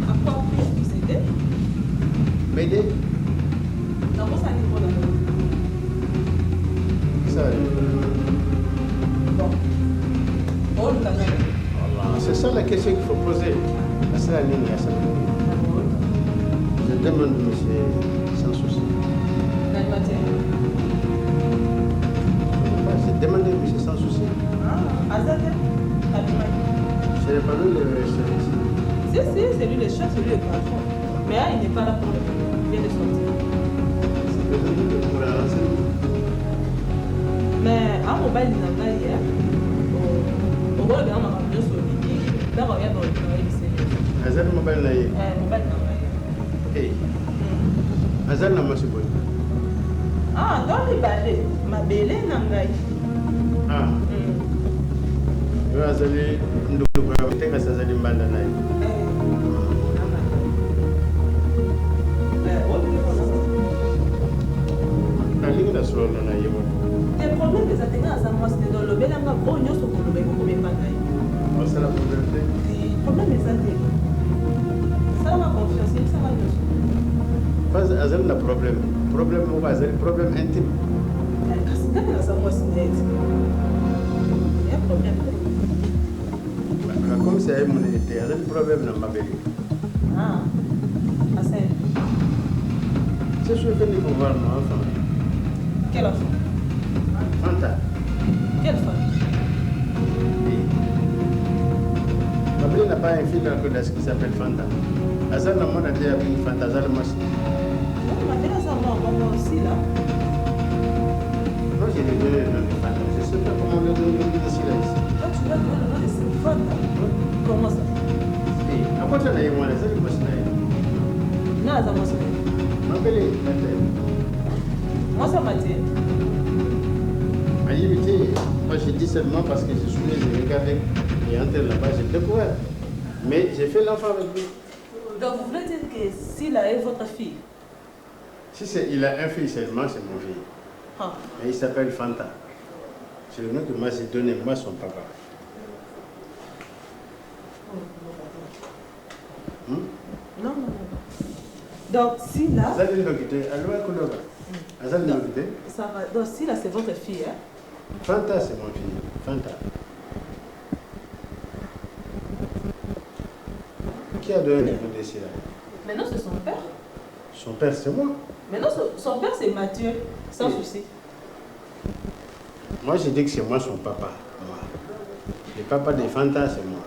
À quoi puis-je vous aider? M'aider? Dans votre niveau là. Ça, Bon. Oh, le canal. c'est ça la question qu'il faut poser. C'est la ligne, c'est la ligne. Je demande, monsieur, sans souci. L'animateur. Je demande, monsieur, sans souci. Ah, Azadé. L'animateur. Je n'ai pas vu le service. Si, c'est lui le chef, c'est lui le patron. Mais là, il n'est pas là pour le film. Il vient de sortir. C'est peut-être pour la renseigner. Mais à mobile, il n'a pas hier. Au rôle de ma radio sur l'idée, là, regarde dans le travail du Seigneur. Azal mobile na ye. Mobile, n'a pas hier. Hey. Azal na masi boy. Ah, dans les balais, ma belle n'a pas Ah. Yo azali ndugu kwa tenga sasa azali mbanda na ye. Alingi na solo na ye mo. Des problèmes des athéniens à Samoa, c'était dans le Belanga, oh, nous sommes au Belanga, comme il pas On c'est la problème. des problèmes des athéniens. Ça m'a confiance, ça va nous. Pas azali na problème. Problème mo azali problème intime. Parce que dans Samoa, c'est net. Il y a un problème. Comme c'est ay mon été, azali problème na mabeli. Ah, c'est Je suis venu pour voir mon enfant. quelle enfant? Fanta. Quelle femme? Oui. Mabeli n'a pas un fils dans le qui s'appelle Fanta. Azal na mona dia avec Fanta azali masi. On m'a fait ça moi aussi là. Moi j'ai les deux le nom de Fanta. Je sais pas comment le donner le nom de silence. Toi tu vas donner le nom de cette femme. Comment ça? Oui. À quoi tu as eu moi les azali masi na ye. Non, ça m'a sauvé. Mabeli na te. Moi ça m'a dit. Moi j'ai dit seulement parce que je suis né, je regardais, et entre là-bas, j'ai découvert. Mais j'ai fait l'enfant avec lui. Donc vous voulez dire que s'il a eu votre fille? Si il a un fils seulement, c'est mon fils. Ah. Et il s'appelle Fanta. C'est le nom que moi j'ai donné, moi son papa. Non, non, non. Donc s'il a... Azali Ndogite, Aloua Kouloga. Azali Ndogite. Ça va. Donc s'il a, c'est votre fille, hein? Fanta, c'est mon fils. Fanta. Qui a donné le nom de cela? Maintenant c'est son père. Son père, c'est moi. Maintenant son père c'est Mathieu, sans souci. Moi, j'ai dit que c'est moi son papa. Moi. Le papa de Fanta, c'est moi.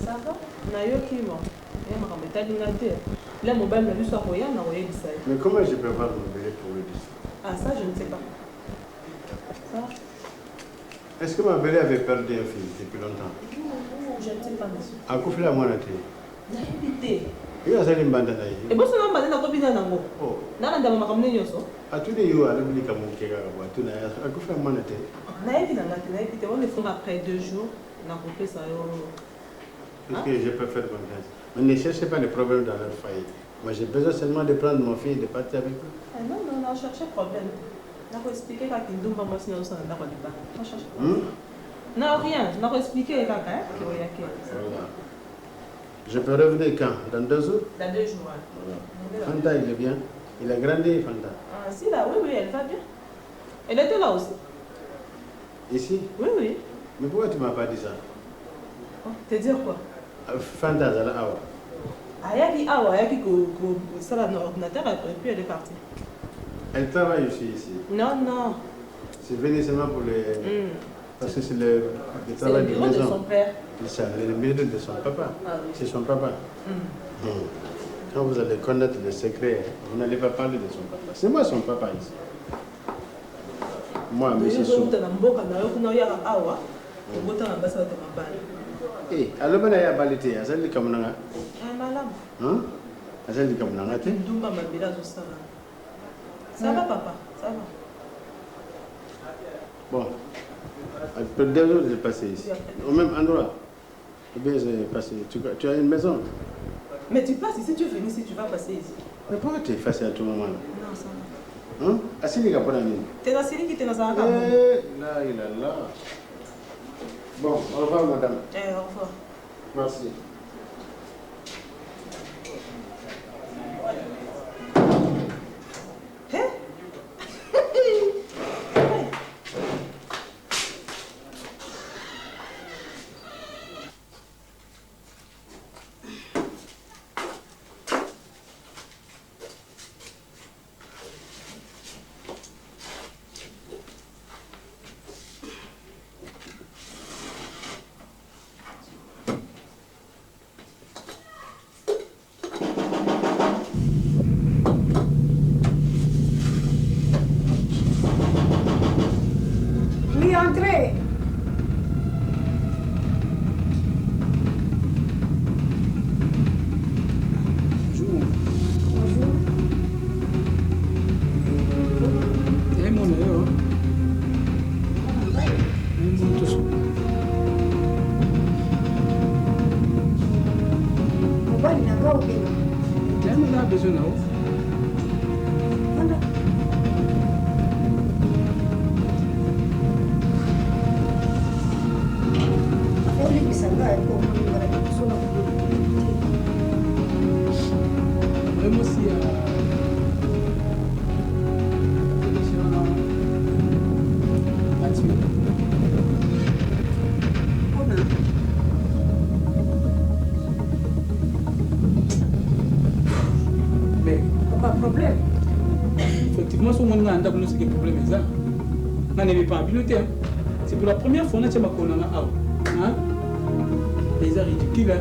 Ça va? Nayoki mo. Et ma rameta d'ingate. Là mon bal n'a vu soit royal, n'a royal du side. Mais comment je peux voir mon bébé pour le dire? Ah ça je ne sais pas. Ça? Est-ce que ma belle avait perdu un fils depuis longtemps? Non, je ne sais pas monsieur. A Koufla Monate. N'a évité. Il a sali mbanda na Et ye. bon son nom n'a pas bien nango. Oh. N'a pas makamne nyoso. A tous les jours, à l'oubli comme on kega wa tu na a Koufla Monate. N'a évité n'a évité. On le fera après 2 jours. N'a coupé ça yo. Parce que je peux faire confiance. Mais ne cherchez pas les problèmes dans leur foyer. Moi, j'ai besoin seulement de prendre mon fils et de partir avec lui. Non, non, non, cherchez problème. N'a pas expliqué quand il doit moi sinon ça n'a pas de bas. On cherche. Non, rien. N'a pas expliqué quand hein. Voilà. Je peux revenir quand? Dans 2 jours? Dans 2 jours. Voilà. Fanta, il est bien. Il a grandi, Fanta. Ah, si là, oui, elle va bien. Elle était là aussi. Ici? Oui, oui. Mais pourquoi tu ne m'as pas dit ça? Oh, te dire quoi? Fanta, Zala Awa. Ayaki Awa, Ayaki ça là, l'ordinateur, et puis elle est partie. Elle travaille aussi ici. Non, non. C'est venu seulement pour les... Parce que c'est le C'est le travail de bureau de maison. son père. C'est le bureau de son papa. Ah, oui. C'est son papa. Quand vous allez connaître le secret, vous n'allez pas parler de son papa. C'est moi son papa ici. Moi, mais c'est ça. Tu as un beau canal, tu as un awa, tu as un bassin de ma balle. Eh, alors, ben, il y a balité, à celle comme ça. Ah, madame. Hein? À celle comme ça, tu es? Douma, ma belle, ça va. Ça va, papa, ça va. Bon, peut-être de passer ici. Au même endroit. Ou bien, c'est passé. Tu as une maison? Mais tu passes ici, tu es venu ici, tu vas passer ici. Mais pourquoi tu es effacé à tout moment? Non, ça va. Hein? Assis, les gars, pour la nuit. Tu es dans Syrie qui est dans un Là, il a là. Bon, au revoir, madame. Au revoir. Merci. Entrez. C'est pour la première fois que je suis ridicule.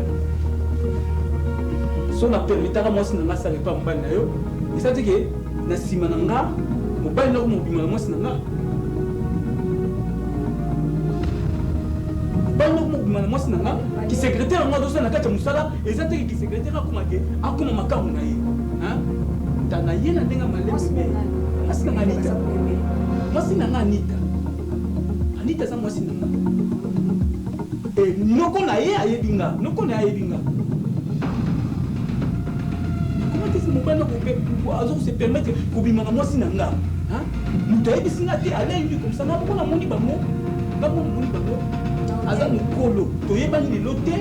Si on a permis à moi de ne pas me faire, ça veut dire que si je suis là, je ne vais pas qui secrétaire moi dosa na kati musala eza te ki secrétaire akoma makamu na ye hein tana ye na ndenga malemu asi na Anita mwasi na Anita za mwasi na noko na ye ayebinga comment est-ce mobana ko azo se permettre ko bimaka mwasi na nga hein mutayebi singa te alengi comme ça na ko moni bango aza mokolo toyebani lelo te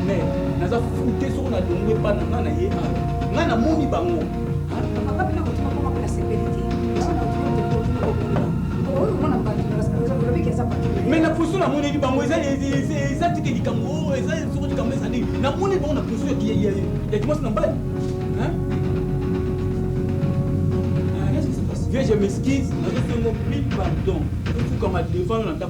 mais naza fute soko na dongo epa na nga na ye awa nga namoni bango mais na poso namoneli bango eza tike likambo eza soko likambo ezali namoni bango na poso ya kimwasi na mbali Viens, je m'excuse, je mille pardon. Comme à devant on a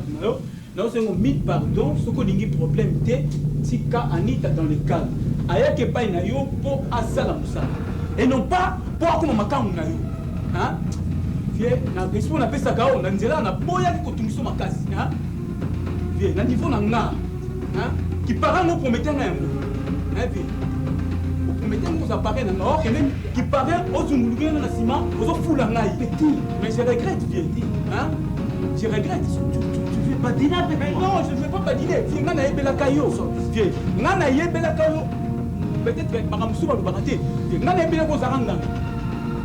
mille pardon, ce qu'on dit problème c'est Tika Anita dans le cadre. Aya ke pa na yo pour asala musala. Et non pas pour comme makamu na yo. Hein? Viens, na respect na pesa kao na nzela na boya ki kotungiso makasi, hein? Viens, na niveau na nga. Hein? Qui parle nous promettant na yango. Hein, viens. Mettez vos appareils dans l'or, qui paraît aux Zumulugues dans le ciment, aux Foulangaï. Petit, mais je regrette, viens dire. Hein? Je regrette. Tu veux pas dîner avec moi? Non, je ne veux pas badiner. Viens, Nana Yebela Kayo. Viens, Nana Yebela Kayo. Peut-être que Madame Souba le baraté. Viens, Nana Yebela Kozaranga.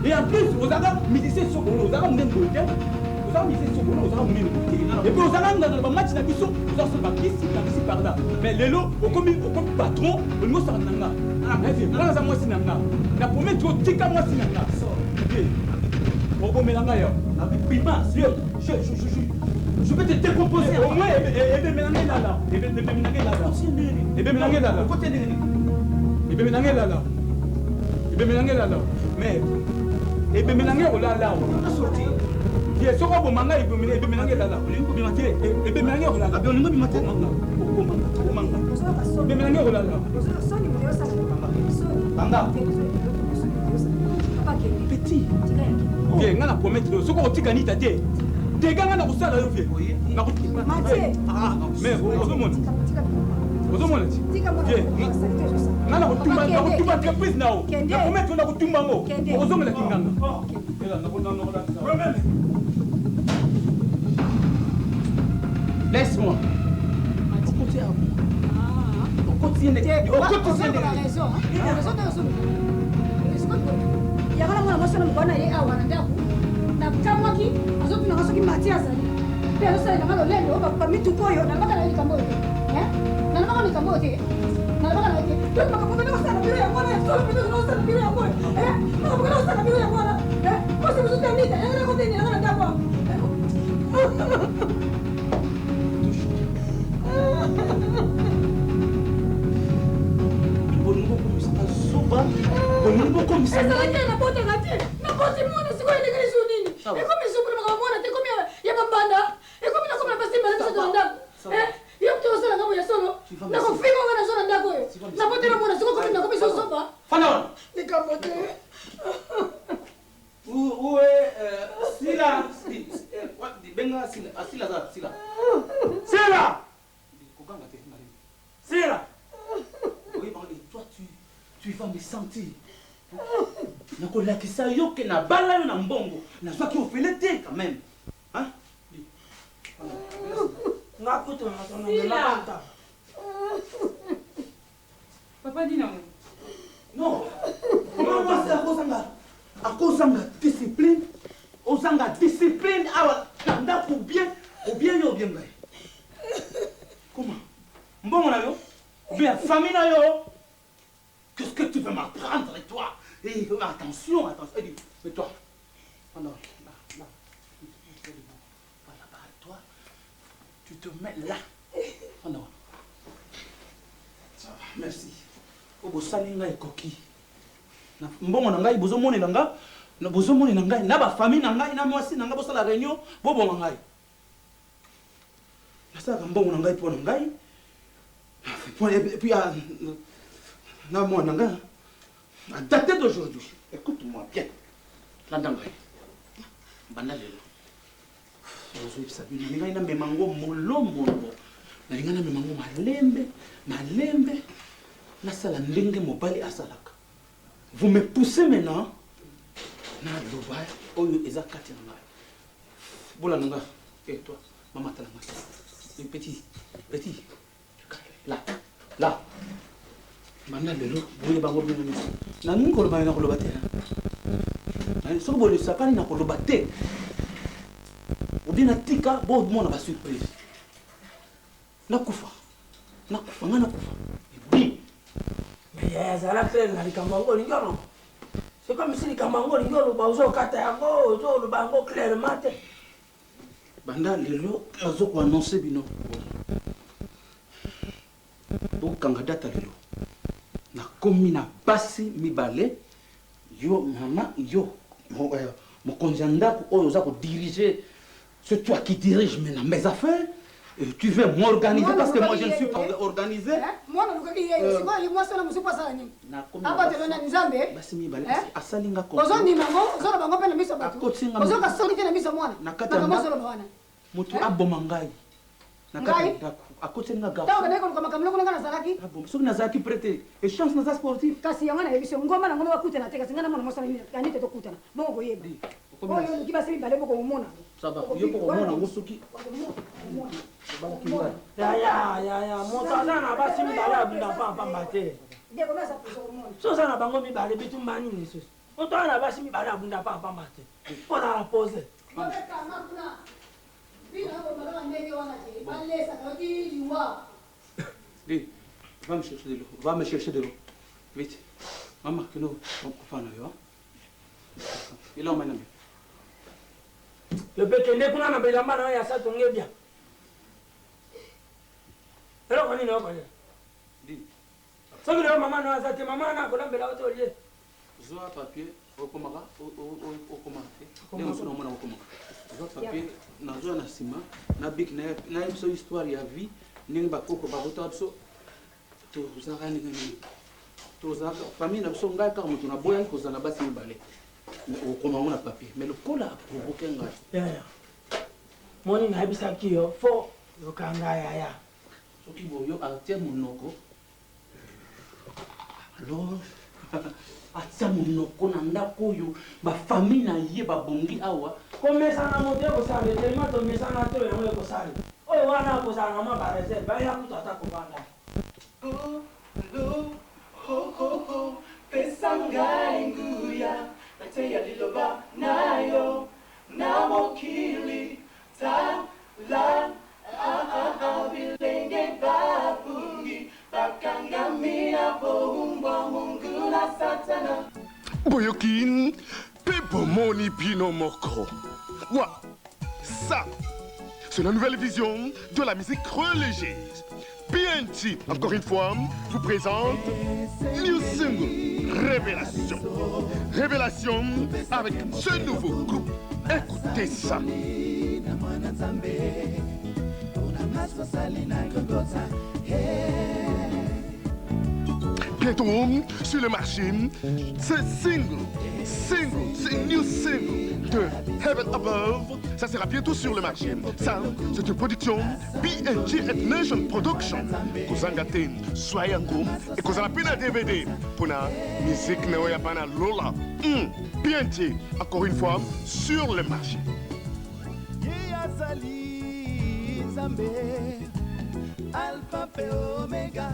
Et en plus, aux Arabes, Médicés Sokolo, aux Arabes, aux Arabes, Médicés Sokolo, aux Arabes, et puis aux Arabes, dans le match, il y a des choses, par là. Mais les lots, au patron, au niveau Sarnanga. La première chose, c'est que moi, c'est un garçon. Je vais te décomposer. Au moins, et bien mélanger là. Et bien mélanger là. Et bien mélanger là. Et bien mélanger là. Et bien mélanger là. Mais, et bien mélanger là. On a sorti. Il y a ce qu'on manga, et bien mélanger là. Et bien mélanger là. Et bien mélanger là. Et bien mélanger là. Banda. Petit. Viens, nga na promettre yo. Soko otika ni tate. Dega nga na kusala yo vie. Na kutika. Mathieu. Ah, mais ozomona. Ozomona ti. Viens. Nga na kutumba entreprise nao. Na promettre na kutumba ngo. Ozomela kinganga. Ela na kona. Laisse-moi. yakala mwana mwasi na mokwana ye awa na ndako nakamwaki azotunanga soki mati azali mpe azosalelanga lolendo bamituku oyo nalobaka na ye likambo oyo te nalobaka na likambo oyo te nalobaka na ye te to makambo pene kosala biro ya mwana solo pene kosala biro ya mwana makambo pene kosala biro ya mwana kosi biso te ndita yangana kotendelanga na ndako ezalaki nabotaka te naboti mwana sikoyo elekelisu nini ekomi lisukuna makambo mwana te ekomi ya bambanda ekomi nakomi na basi mbala biso na ndako yo mto osalanga boya solo nakofika nga nazo na ndako oyo nabotela mwana siko komi nakomi sosoba likambo te tu vas me sentir. Nakolakisa yo ke na bala yo na mbongo. Nazwaki ofele te quand même. Hein? Papa dit non. Non. Comment c'est à cause de discipline? Ozanga discipline awa nanda pour bien yo bien bay. Comment? Mbongo na yo? Ou bien famille na yo? Qu'est-ce que tu veux m'apprendre, toi? Et attention. Mais toi, là, toi, tu te mets là. Ça va, merci. Obosalinga et coquille. Mbongo na ngai bozo moni nanga, na bozo moni na ngai, na ba famille na ngai, na mwasi na ngai bosala réunion, bobo ngai. Na ça mbongo na ngai po na ngai. Et puis na moi nanga à dater d'aujourd'hui, écoute-moi bien. La dangai. Banalelo. Ozo sabina ninga ina memango molombo. Na ninga na memango malembe. Na sala ndenge mobali asalaka. Vous me poussez maintenant. Na loba oyo ezakati na ngai. Bola nanga. Et toi, maman tala moi. Petit. Là. Maintenant, le loup, vous avez bien mis. Nous avons bien le battre. Si vous voulez savoir, nous avons le battre. Ou bien, tika, bon, monde va surprise. Nakufa. Mais ça l'a fait, la Likambango, l'ingolo. C'est comme si Likambango, l'ingolo, Bazo, Katayango, le bango clairement. Banda, le loup, nous avons annoncé bino. Donc, quand on a date le loup. Na komi na basi mibale yo mama yo mon conjanda oyo za ko diriger, c'est toi qui dirige maintenant mes affaires. Tu veux m'organiser parce que moi je ne suis pas organisé. Moi na lukaki yeyo siko yo mwasa na musipa sala nini aba te na nzambe basi mibale asalinga ko ozo ni mango ozo na bango pe na miso batu ozo ka soli te na miso mwana na kata na solo bana mutu aboma ngai na kata akotenga gafu tawo kana ko makamlo kana salaki soki nazalaki prêté et chance naza sportif kasi yango na yebiso ngoma na ngono bakutana te kasi ngana mwana mosala ni kanite to kutana bongo koyeba oyo kibasi mibale boko mona ça va yo ko mona ngo soki ya motaza na basi mibale abunda pamba te soza na bango mibale bitumba nini sosi motaza na basi mibale abunda pamba te mpona la pose Dis, va me chercher de l'eau. Vite. Maman, que nous, on peut faire il a un ami. Le petit n'est pas un peu de ya ça tombe bien. Alors, on est là, dis. Ça veut dire maman, maman, n'a pas de la haute. Zoa papier, au comara, au comara. Nous sommes au comara. Zoa papier, na zoa na sima, na bik na une histoire ya vie, ning ba koko ba boto abso. To zaka ni ngani. To zaka famille na biso ngai ka mutu na boya ko zana basi mibale. Comment on a papier? Mais le col a provoqué un gars. Yaya. Moni na bisaki yo fo yo kanga yaya. Soki boyo atia monoko. Alors atia monoko na ndako yo ba famille na ye ba bongi awa. Komesana mote ko sale tellement to mesana to yango ko sale. Oyo wana ko sala ma ba reserve ba ya kutata ko banda. Oh, lo, ho, ho, ho, pesanga nguya, nateya liloba nayo, namokili, ta, la, bilenge babungi, bakangamia bohumba mungu na satana. Boyokin, Pepo Moni Pino Moko. Waouh, ça, c'est la nouvelle vision de la musique religieuse. PNT, encore une fois, vous présente New Single Révélation. Révélation avec ce nouveau groupe. Écoutez ça. Bientôt sur le marché, c'est new single de Heaven Above. Ça sera bientôt sur le marché. Ça, c'est une production BNG Nation Production. Kozangaten, Soyango, et Kozala Pina DVD. Pour la musique Neoyapana Lola. BNG, encore une fois, sur le marché. Alpha P Omega.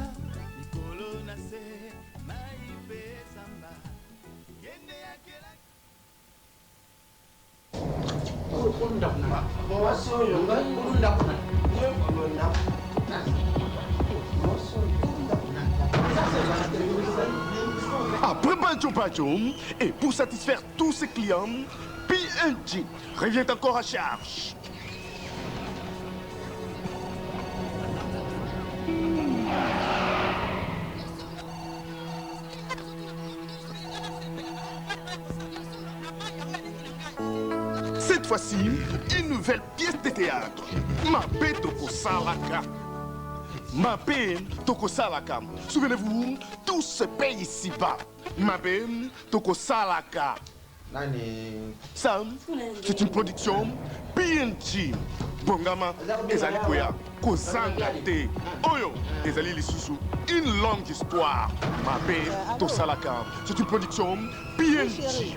Après Bancho, et pour satisfaire tous ses clients, PNG revient encore à charge. Cette fois-ci, une nouvelle pièce de théâtre. Mapé Toko Salaka. Mapé Toko Salaka. Souvenez-vous, tout se paye ici-bas. Mapé Toko Salaka. Ça, c'est une production PNG. Bongama, Ezali Koya, Kozangate. Oyo, Ezali Lisusu. Une longue histoire. Mapé Toko Salaka. C'est une production PNG.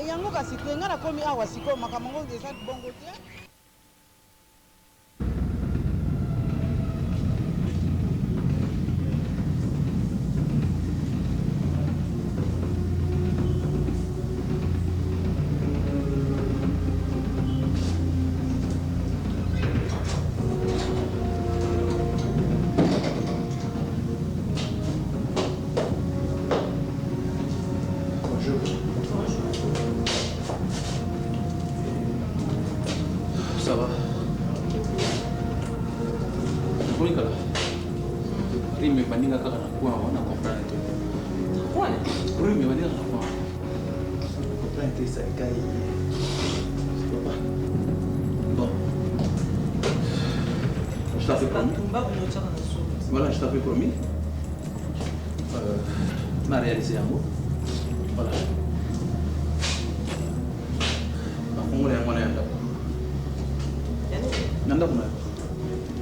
yango kasi te nga nakomi awa sikoyo makambo ngo eza bongo te. Ça va. Kuli kala. Rime bandinga kaka na kwa wana comprendre tout. Quoi? Rime bandinga na kwa. Comprendre ça kai. Bon. Je t'avais promis. Voilà, je t'avais promis. M'a réalisé un mot. Voilà. On est en nanda kuna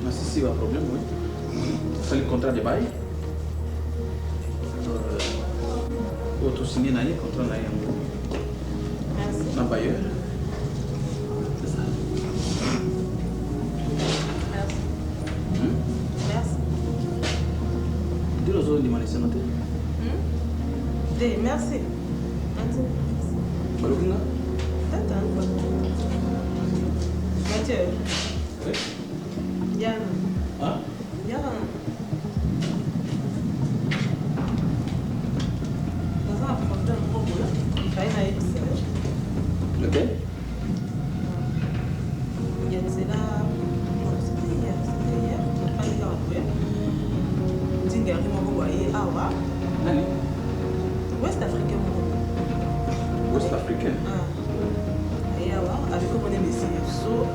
na sisi wa problème oui fallait contrat de bail auto signé na contrat na yango na bailleur c'est ça. Merci. Dis aux autres de m'aller noter. Merci. Balukina. Mathieu. Oui. Yann. Ah? Yann. Dans un problème pour vous, il fallait aller au Sénat. Lequel? Il y a c'est là. C'était hier. On n'a pas eu à voir. Dingari moko boye awa. Nani? Ouest africain moko. Ouest africain. Ah. Et awa avec comment on est messieurs. So.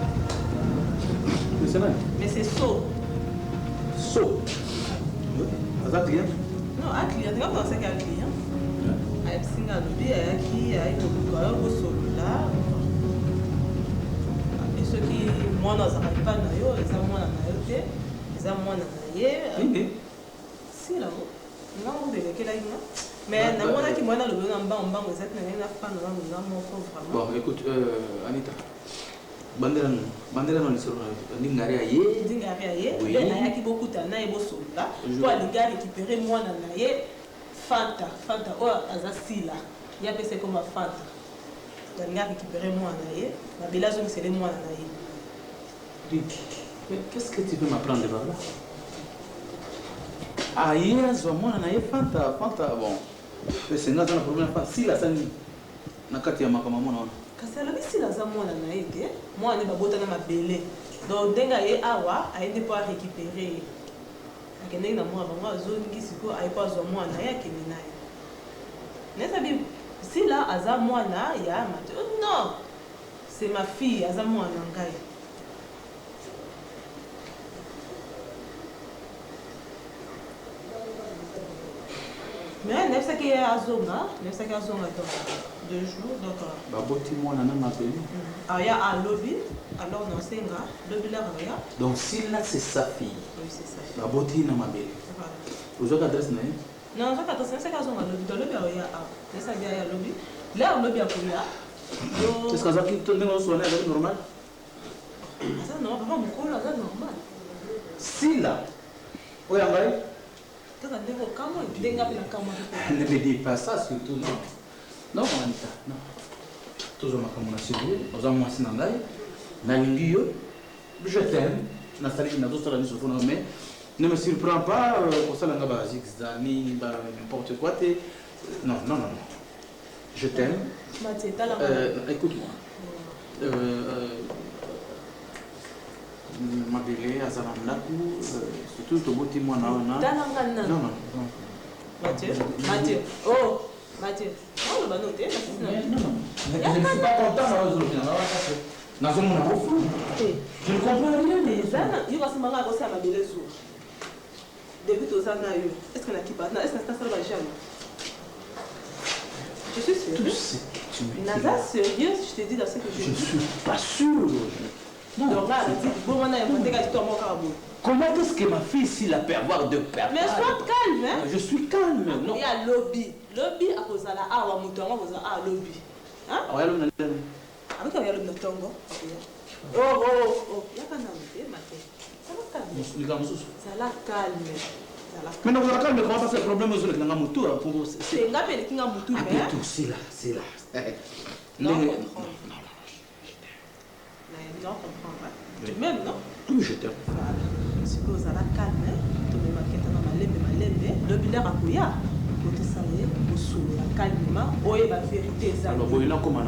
Mais c'est là. Mais c'est so. So. Oui. Azat client? Non, un client. Tu vas penser qu'un client. ayebisinga alobi ayaki ayikokoka kosolola soki mwana azala epa na yo eza mwana na yo te eza mwana na ye sila ngango belekelaki nga mais namonaki mwana alobi na mbango eza te na ngai nafana nga moko vraiment. Bon écoute Anita bandera no lisolo ndingari aye ndingari aye nde nayaki bokuta na ye bosolola po alingi arécupéré mwana na ye fanta oyo aza sila ye apesa ekoma fanta alingi arécupéré mwana na ye mabele azongisele mwana na ye. Mais qu'est-ce que tu veux m'apprendre par là? Aye azwa mwana na ye fanta bon pese nga aza na problème fa sila asali na kati ya makambo mwana wana kasi alobi sila aza mwana na ye te mwana ne babotana mabele donc ndenge aye awa aye nde mpo arécupéré ye akendeki na mwana bango azongi sikoyo aye mpo azwa mwana na ye akende na ye nesabi sila aza mwana ya mate non c'est ma fille aza mwana na ngai. Mais nefsaki azonga donc 2 jours donc baboti mwana na mabele aya alobi alors non senga lobi la aya donc Sila c'est sa fille. Oui c'est ça. Baboti na mabele ozo ka adresse na ye non ozo ka adresse na seka azonga lobi aya esa dia ya lobi là lobi akoya est-ce que ça qui tourne dans son air normal ça non papa mukolo ça normal Sila oya ngai ne me dis pas ça surtout non. Non Anita, non. Toujours makambo na sérieux, oza mwasi na ngai, nalingi yo, je t'aime, nasaliki nazosala miso mpona mais ne me surprends pas kosala nga ba zigzani, ba n'importe quoi te. Non. Je t'aime. Écoute-moi. Mabele azala ndaku surtout toboti mwana wana non Mathieu oh Mathieu on va noter non je ne suis pas content je ne comprends rien mais ça il va se marier avec ça Mabele jour depuis tout ça na yo est-ce que na kipa est-ce que ça va jamais je suis sûr Naza sérieux je te dis dans ce que je suis pas sûr. Non. Donc là, comment est-ce que ma fille s'il a pu avoir de père? Mais sois calme, hein? Je suis calme. Non. Il y a lobby à cause de la awa mutongo cause de lobby. Hein? Ah ouais, lobby. Avec il y a le mutongo. Oh, il y a pas d'ambité, maté. Ça va calme. Ça la calme. Mais non, vous calme, comment ça c'est problème aux autres qui n'ont moto pour c'est nga pele qui n'a moto mais. Ah tout, c'est là. Non. Non, comprends pas. Tu m'aimes, non? Oui, je t'aime. Voilà. C'est que vous allez calmer. Tu me marques dans ma lembe. Le bilan à Kouya. Pour te saluer, pour sourire calmement. Oui, la vérité, ça. Alors, vous êtes là comme dans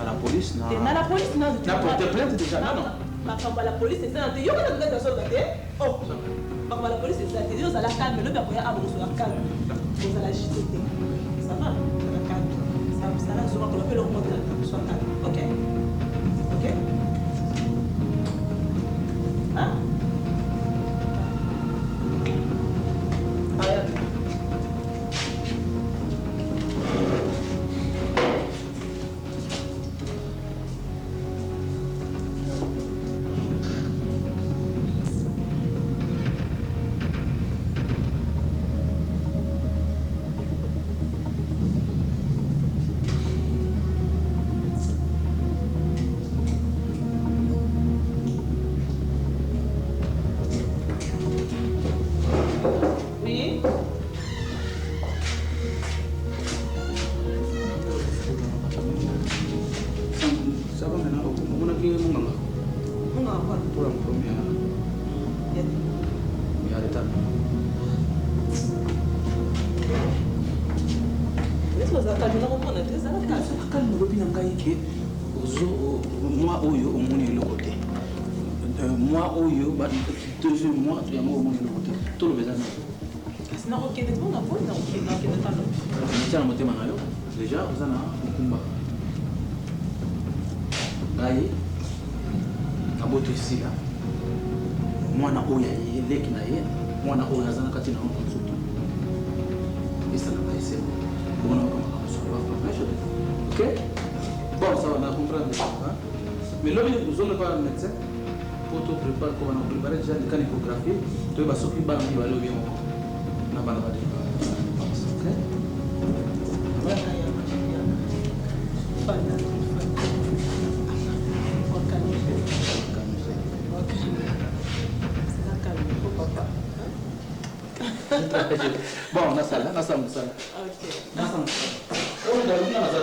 la police? Dans la police, non. Tu as porté plainte déjà? Non. La police, c'est ça. Tu as dit que tu as oh. La police, c'est ça. Tu dis que vous allez calmer. Le bilan à vous allez calmer. Vous allez agiter. Ça va? Vous allez calmer. Ça va, souvent, on peut le remonter la table. Sois calme. Ok? Hein? Allez. Moi, toujours moi, tu as mon côté. Tout le besoin. C'est un roquet de tout, on a pas déjà, vous en avez un combat. Aïe, à bout ici là. Moi, na oya yé, qui na yé. Moi, na oya zana katina on consulte. Et ça n'a pas essayé. Ok? Bon, ça va, on a compris. Hein? Mais là, vous avez pas un médecin pour te préparer, comme on a préparé déjà des cas d'échographie, tu vas s'occuper de l'antivaleur bien. On a pas la ok? Bon, on a ça là, on a ça. Ok. On a ça. On a ça.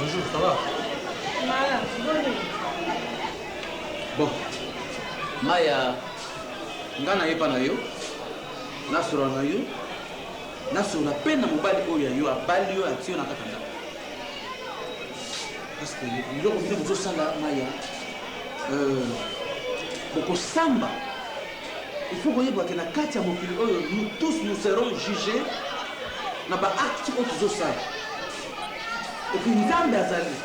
Bonjour, ça va? Bon, Maya, ngana yepa na yo, nasura na yo, nasura pena mobali oya yo abali yo atio na katanda. Parce que yo ko bino sala Maya, boko samba. Il faut que na kati ya mokili oyo nous tous nous serons jugés na ba acte oyo sala. Et puis Nzambe azali.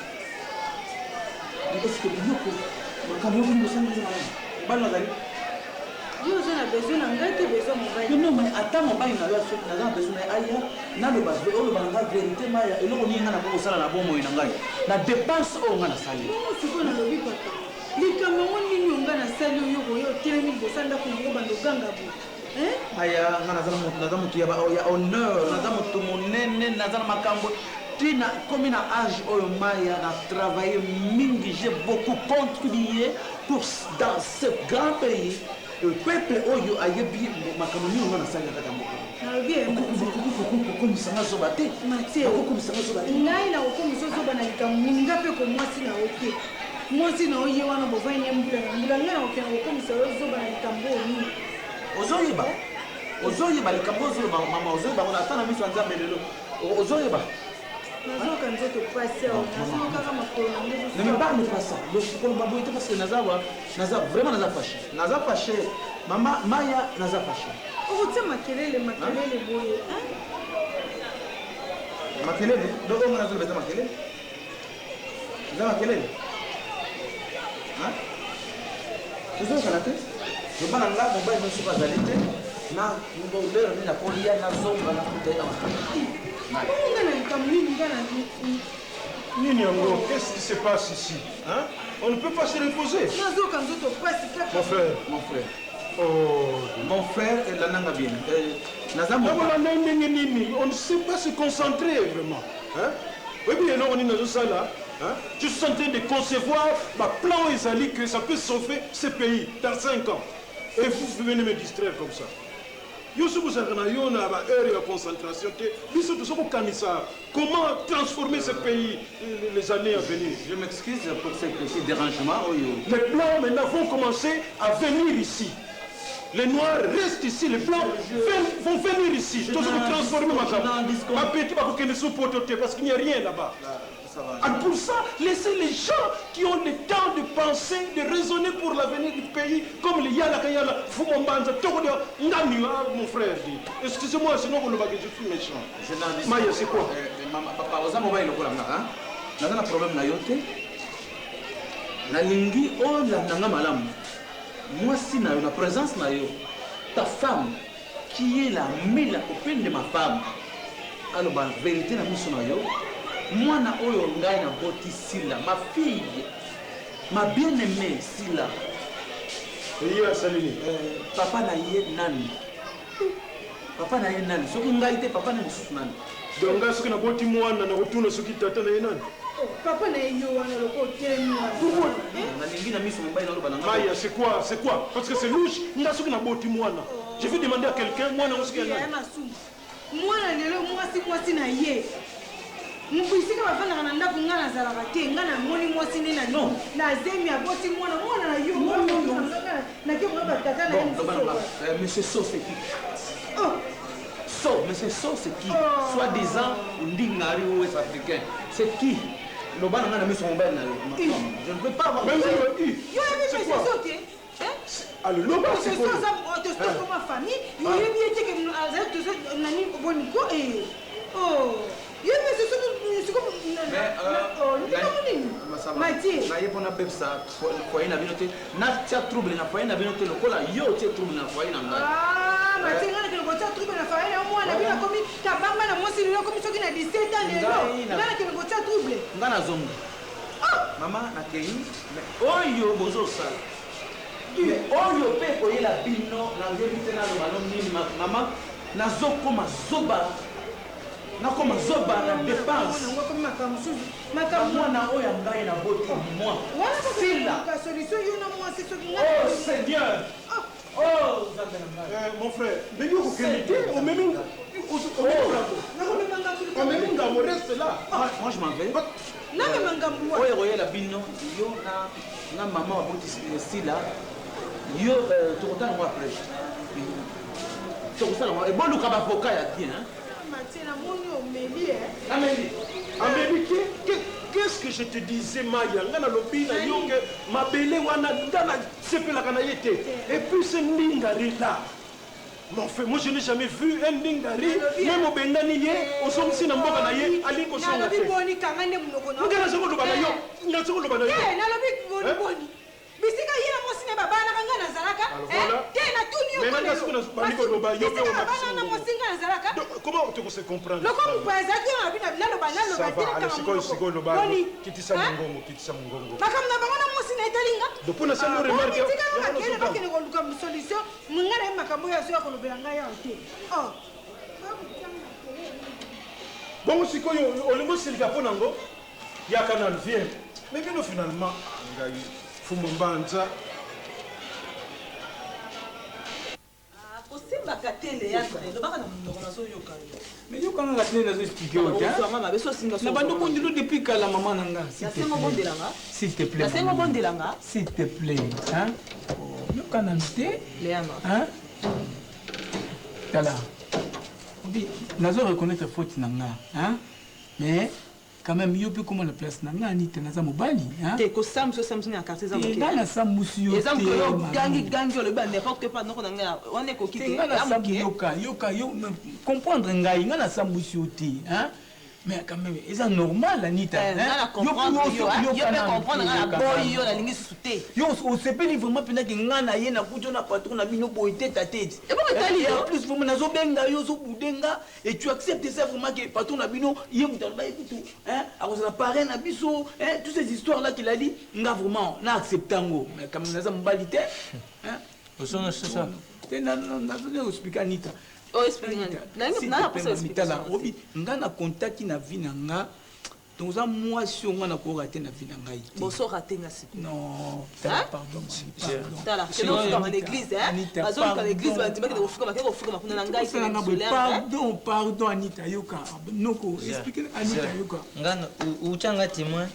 Est-ce que Bioko, quand vous vous sentez mal, Yo na besoin na ngati besoin mobile. Non mais attends mobile na yo na besoin na aya na le bas o le banga vérité maya et loko ninga na ko sala na bomo ina ngai. Na dépense o nga na sali. Non siko na lobi papa. Likama ngoni nyonga na sali yo ko yo telemi bosanda ko ngo bando ganga bo. Aya nga na mutu ya honneur, na mutu monene, na makambo. Tina, comme une âge au Maya, a travaillé mingi, j'ai beaucoup contribué pour dans ce grand pays. Le peuple oyo a yebi makamoni on a sali kaka moko. Na bien. Ko misanga zobate. Mathieu. Ko misanga zobate. Ngai na ko misozo bana likamoni ngape ko mwasi na oke. Mwasi na oye wana bo vanye mbula. Mbula ngana okena ko misozo bana likambo ni. Ozoyeba. Ozoyeba likambo zo mama ozoyeba on atana miso nzambe lelo. Ozoyeba. Ne me parle pas ça. Le problème parce que Naza vraiment Naza fâché. Naza fâché. Maman Maya Naza fâché. Oh tu makelele boye. Makelele. Donc on a besoin makelele. Naza makelele. Hein? Tu sais la tête? Je pas là mon bail ne suis pas allé. Na mbondero ni na polia na zonga na kuteta. Ninyongo, qu'est-ce qui se passe ici? Hein? On ne peut pas se reposer. Mon frère. Oh, mon frère et la nanga bien. On ne sait pas se concentrer vraiment. Hein? Oui, bien, non, on est dans ça là. Hein? Je suis en train de concevoir ma plan Ezali que ça peut sauver ce pays dans 5 ans. Et vous venez me distraire comme ça. Comment transformer ce pays les années à venir? Je m'excuse pour ce petit dérangement. Les Blancs maintenant vont commencer à venir ici. Les Noirs restent ici, les Blancs vont venir ici. Je dois transformer ma parce qu'il n'y a rien là-bas. Pour ça, laissez les gens qui ont le temps de penser, de raisonner pour l'avenir du pays, comme les Yala Kayala, Fumombanza, mon frère dit. Excusez-moi, sinon vous le voyez, je suis méchant. Maya, c'est quoi? Papa, vous avez un problème na yote. Na lingi o la nanga malam. Moi si na la présence na yo, ta femme qui est la mille copine de ma femme. Alors la vérité na miso na yo. Moi na oyo ngai na boti Sila, ma fille, ma bien-aimée Sila. Et il a salini. Papa na ye nani. Papa na ye nani. So ngai te papa na miso nani. Donc nga soki naboti mwana na kotuna soki tata na ye nani papa na yo wana loko telemi nalingi na miso mobali naloba na Maya, c'est quoi? Parce que c'est louche. Nga soki naboti mwana. Je vais demander à quelqu'un mwana soki ya nani. mwana lelo mwasi na ye mubisika bafandaka na ndako nga nazalaka te nga namoni mwasi nde na zemi aboti mwana na yo nakebona batata na ye monsieur So c'est qui So, monsieur So c'est qui soi-disant ndingari ouest africain c'est qui le bana nga na miso mobali na yo je ne peux pas avoir même c'est quoi alors le bas c'est quoi comme ma famille il est bien que nani boni ko il est comme Mathieu na ye pona pepsa foyer na bino te na tia trouble na foyer na bino te lokola yo tia trouble na foyer na ngai Mathieu ngana ke lokola trouble na foyer na mwana bino komi tabamba na mwasi lelo komi soki na 17 ans lelo ngana ke lokola trouble ngana zonga mama na kei oyo bozosala oyo mpe koyela bino nayebi te naloba no nini mama nazokoma zoba nakoma zoba na dépense mwana oyo ya ngai na boti moi sila oh seigneur oh nzambe na ngai mon frère ndenge okokende te omemi ngambo reste là moi je m'en vais oyo koyela bino yo na mama waboti sila yo tokotala ngo après tokosala ngo eboluka bavoka ya bien Amélie, qu'est-ce que je te disais, Maya? Ngana lobi na yoke mabele wana ndana sepela kana yete. Et puis ce Ndingari là. Mon frère, moi je n'ai jamais vu un Ndingari, même au Bengani ye, au somsi na mboka na ye, ali ko songa. Na lobi boni kangane munoko na. Ngana soko loba na yo, ngana soko loba na yo. Na lobi boni. Bisika yena mwasi ne baba na kanga na zalaka tena tuni yo mais nanga soko na biko loba yo pe o baba na mwasi nga na zalaka comment tu peux se comprendre loko mpaza ki na bina bilalo banalo batele kama siko loba kitisa mungongo makam na bango na mwasi na etalinga depuis na salo remarque yo tika makele bakene ko luka solution mungana makambo ya so ya ko lobela nga ya te bon siko yo olingo silika ponango ya canal vient mais bien finalement fumo mbanza kosimbaka tele ya lobaka na munoko nazoyoka mais yokanga tele nazoexplike ote na bandoko ndilo depuis kala mama na nga s'il te plaît s'il te plaît yokana te tala nazo reconnaître faute na nga mais quand même yo pe comment la place na ngani te naza mobali te ko samso na quartier za moke ngana samusi yo te yo gangi le ba n'importe pas noko na nga on est ko kite ngana samu yoka yo comprendre ngai ngana samusi yo te mais quand même c'est normal Anita yo comprendre na boy yo na lingi suté yo on sepeli vraiment pena ke ngana ye na kujo na patron na bino boy tête à tête et pourquoi tali en plus vraiment nazo benga yo so budenga et tu acceptes ça vraiment que patron na bino ye mutalba écoute à cause la parrain na biso toutes ces histoires là qu'il a dit nga vraiment na acceptango mais comme naza mbalité osona ça na nazo expliquer Anita nga na contacti na vie na nga toza mwasi onga na korate na vie na ngai bosorate nga si non pardon pardon Anita yoka noko explique Anita yoka ngana uchanga témoin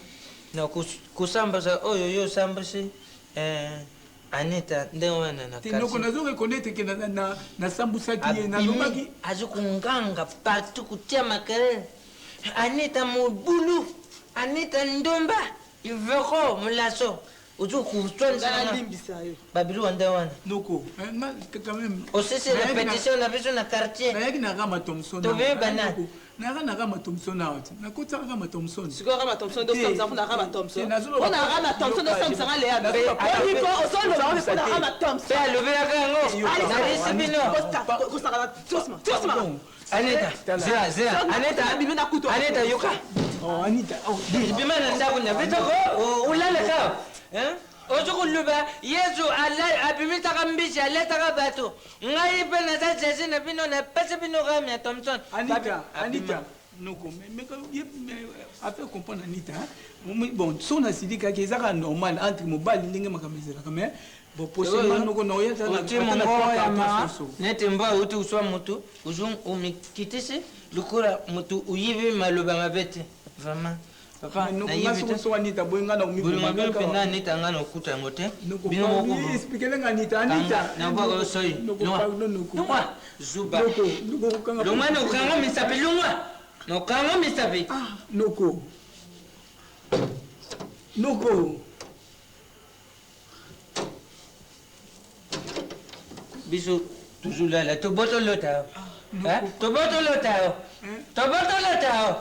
na kusamba oyo yo sambasi Anita nde wana na kasi. Tinoko nazo reconnaître que na sambusaki ye na lobaki azokunganga partout kutia makelele. Anita mobulu, Anita ndomba, ivero mulaso. Ojo kutwanza na limbisa yo. Babilu wanda wana. Noko, quand même. Osese répétition na besoin na quartier. Na yaki na Rama Thompson. To ve bana. Na Rama Thompson out. Na kota Rama Thompson. Siko Rama Thompson do samsa na Rama Thompson. On a Rama Thompson do samsa na Léa. Oni ko osolo ba on na Rama Thompson. Ba le vera kango. Na disipino. Tosma. Anita, zera. Anita, bibi na kuto. Anita yoka. Oh Anita. Oh, bibi na ndaku na betoko. Ulala ka. Ozokuluba Yesu Allah abimita kambisha aleta kabato ngai pe na sasa na bino na pesa bino kama Thompson Anita Non, mais à faire comprendre Anita, bon, son acidique qui est normal entre mon bal et les mais bon, possiblement, nous connaissons Netemba, ou tout soit moto, ou me quitter, le cours à moto, ou y veut malobama bête. Vraiment. Papa, nous connaissons Anita, bon, Anita, on coupe un moteur. Nous expliquons Anita, n'a pas soy. Loin, Zuba. Le moins, nous quand mais s'appelle loin. Non, comment me savez? Ah, Noko. Noko. Bisous, toujours là, tu bottes le tao. Hein? Tu bottes le tao. Tu bottes le tao.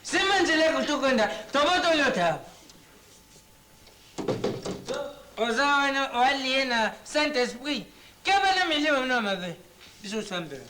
C'est maintenant que tu connais. Tu bottes le tao. Ozawana, Waliena, Saint-Esprit. Qu'est-ce que tu as mis là, bisous, Samber.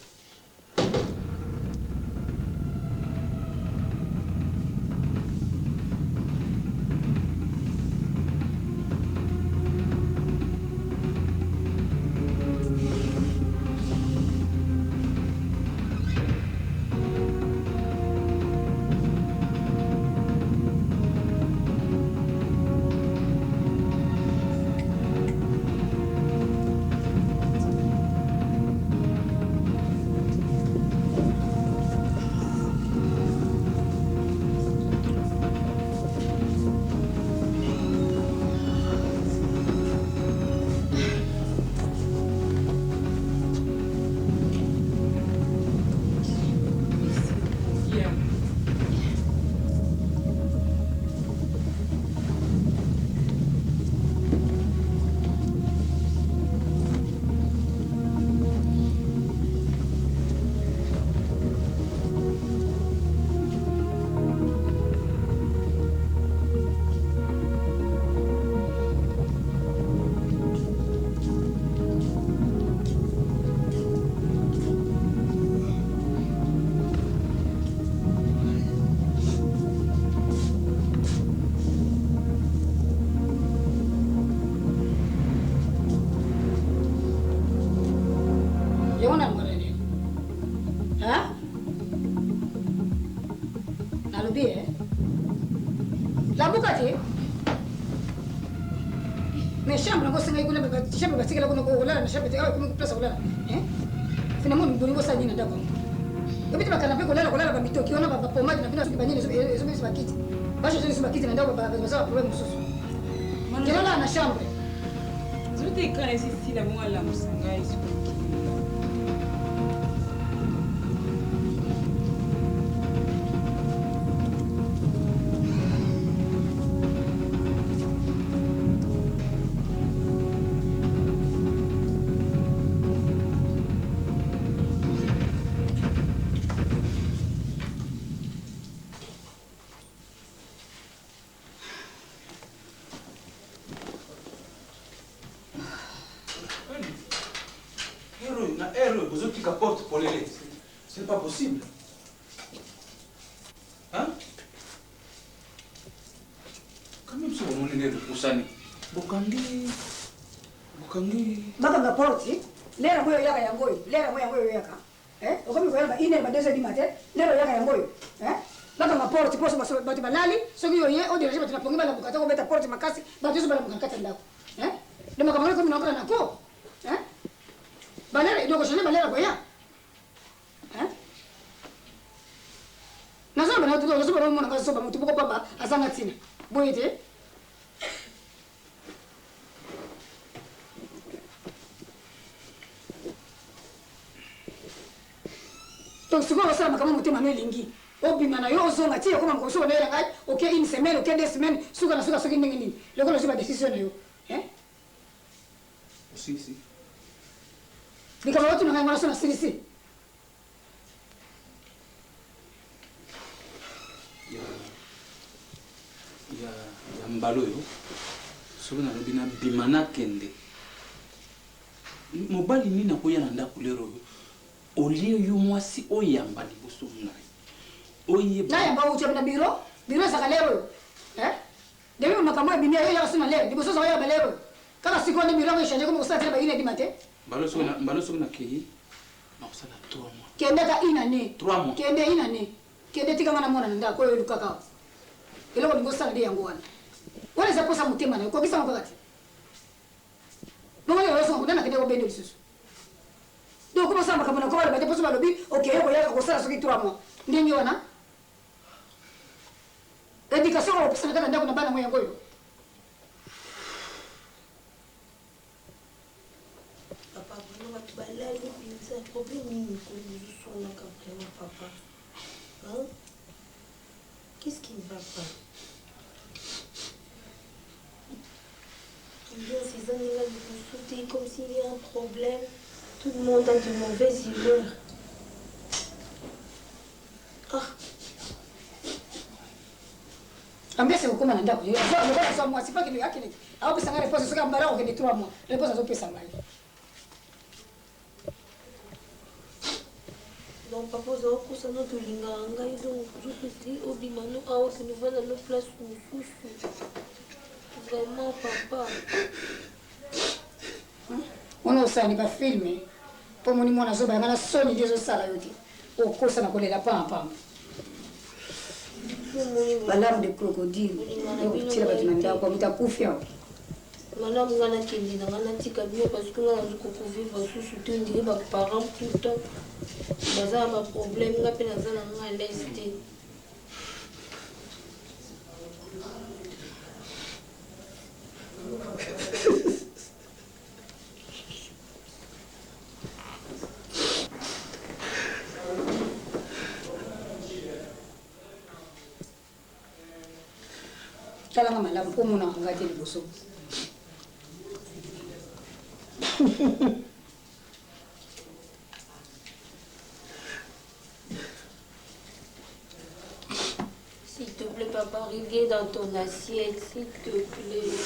La bukati. Mais chambre ngo singa ikuna ba chambre basikela kuno ko wala na chambre te ko place wala. Finalement mbuni ngo sanyina ndako. Ebiti bakana pe kolala ba mitoki ona ba pomade na bina suki banyine zo bakiti. Basho zo bakiti na ndako ba ba problem mususu. Ngelala na chambre. Zote kana sisi la mwala musanga isu. Porte pour les lettres. Ce n'est pas possible. Hein? Quand même, si on est de Poussani. Bokangi. Baka porte. Lera moyo yaka yangoyo. Lera moyo yaka. Okomi ko yaba ine ba 2h du matin. Lera yaka yangoyo. Baka porte poso batu balali. Soki yo ye o dirige batu na pongi bala bukata ko beta porte makasi. Batu so bala bukata ndako. Dema kamalo ko minokala nako. Balera idoko shone balera ko ya. Nazamba na tudo zoba mona ka soba mutu boko baba azanga tina. Boyete. Donc ce qu'on va faire kama mutu manuel lingi. Obima na yo ozonga tia koma ko soba bela ngai. OK une semaine, OK 2 semaines, suka soki ndenge nini. Leko lo soba décision yo. Si. Bikama watu na ngai mwana sona sisi. Ya mbalo yo soki nalobi na bima nakende mobali nini nakoya na ndako lero oyo olie yo mwasi oyamba liboso ngai oyeba nayamba uche na biro ezaka lero debi makambo ebimi yo yaka sona lero liboso ezaka yaba lero kaka sikoyo nde biro yango echange komi kosala tela ba 1h du matin mbalo soki nakei nakosala 3 mois kende ka 1 année 3 mois kende 1 année kende tika ngana mona nda ko yo kaka elo ko ngosa ndi yango wana wala za posa mutema na ko kisa ngakati bongo yo so ngana kende ko bende lisusu donc ko samba kamana ko bale bate posa balobi okay ko ya ko sala soki 3 mois ndingi wana éducation ko pesa kana ndako na bana moya ngoyo papa vraiment va balayer le problème ni ko ni sur la vraiment papa. Hein? Qu'est-ce qui ne va pas? Il y a ces années-là de vous sauter comme s'il y a un problème. Tout le monde a de mauvaises humeurs. Ah. Ambia ukoma na ndako. Yo moi c'est pas que le yakine. Aho pesa ngare réponse soka mbara ko 3 mois. Réponse azo pesa ngai. Donc papa zo ko sana to linga ngai donc je peux obimano aho que nous va dans nos places où vraiment papa. On osani ba filme. Po moni mona zo ba ngana soni dezo sala yote. O kosa na kolela pam. Balam de crocodile. Tira ba tunanda kwa mtakufia. Madame ngana kindi na ngana tika bio parce que ngana zuko vivre sous soutien ba parents tout le temps. Baza ba problème ngapi na zana ngana leste. Tala malamu ko mona ngati liboso. S'il te plaît, papa, regarde dans ton assiette, s'il te plaît.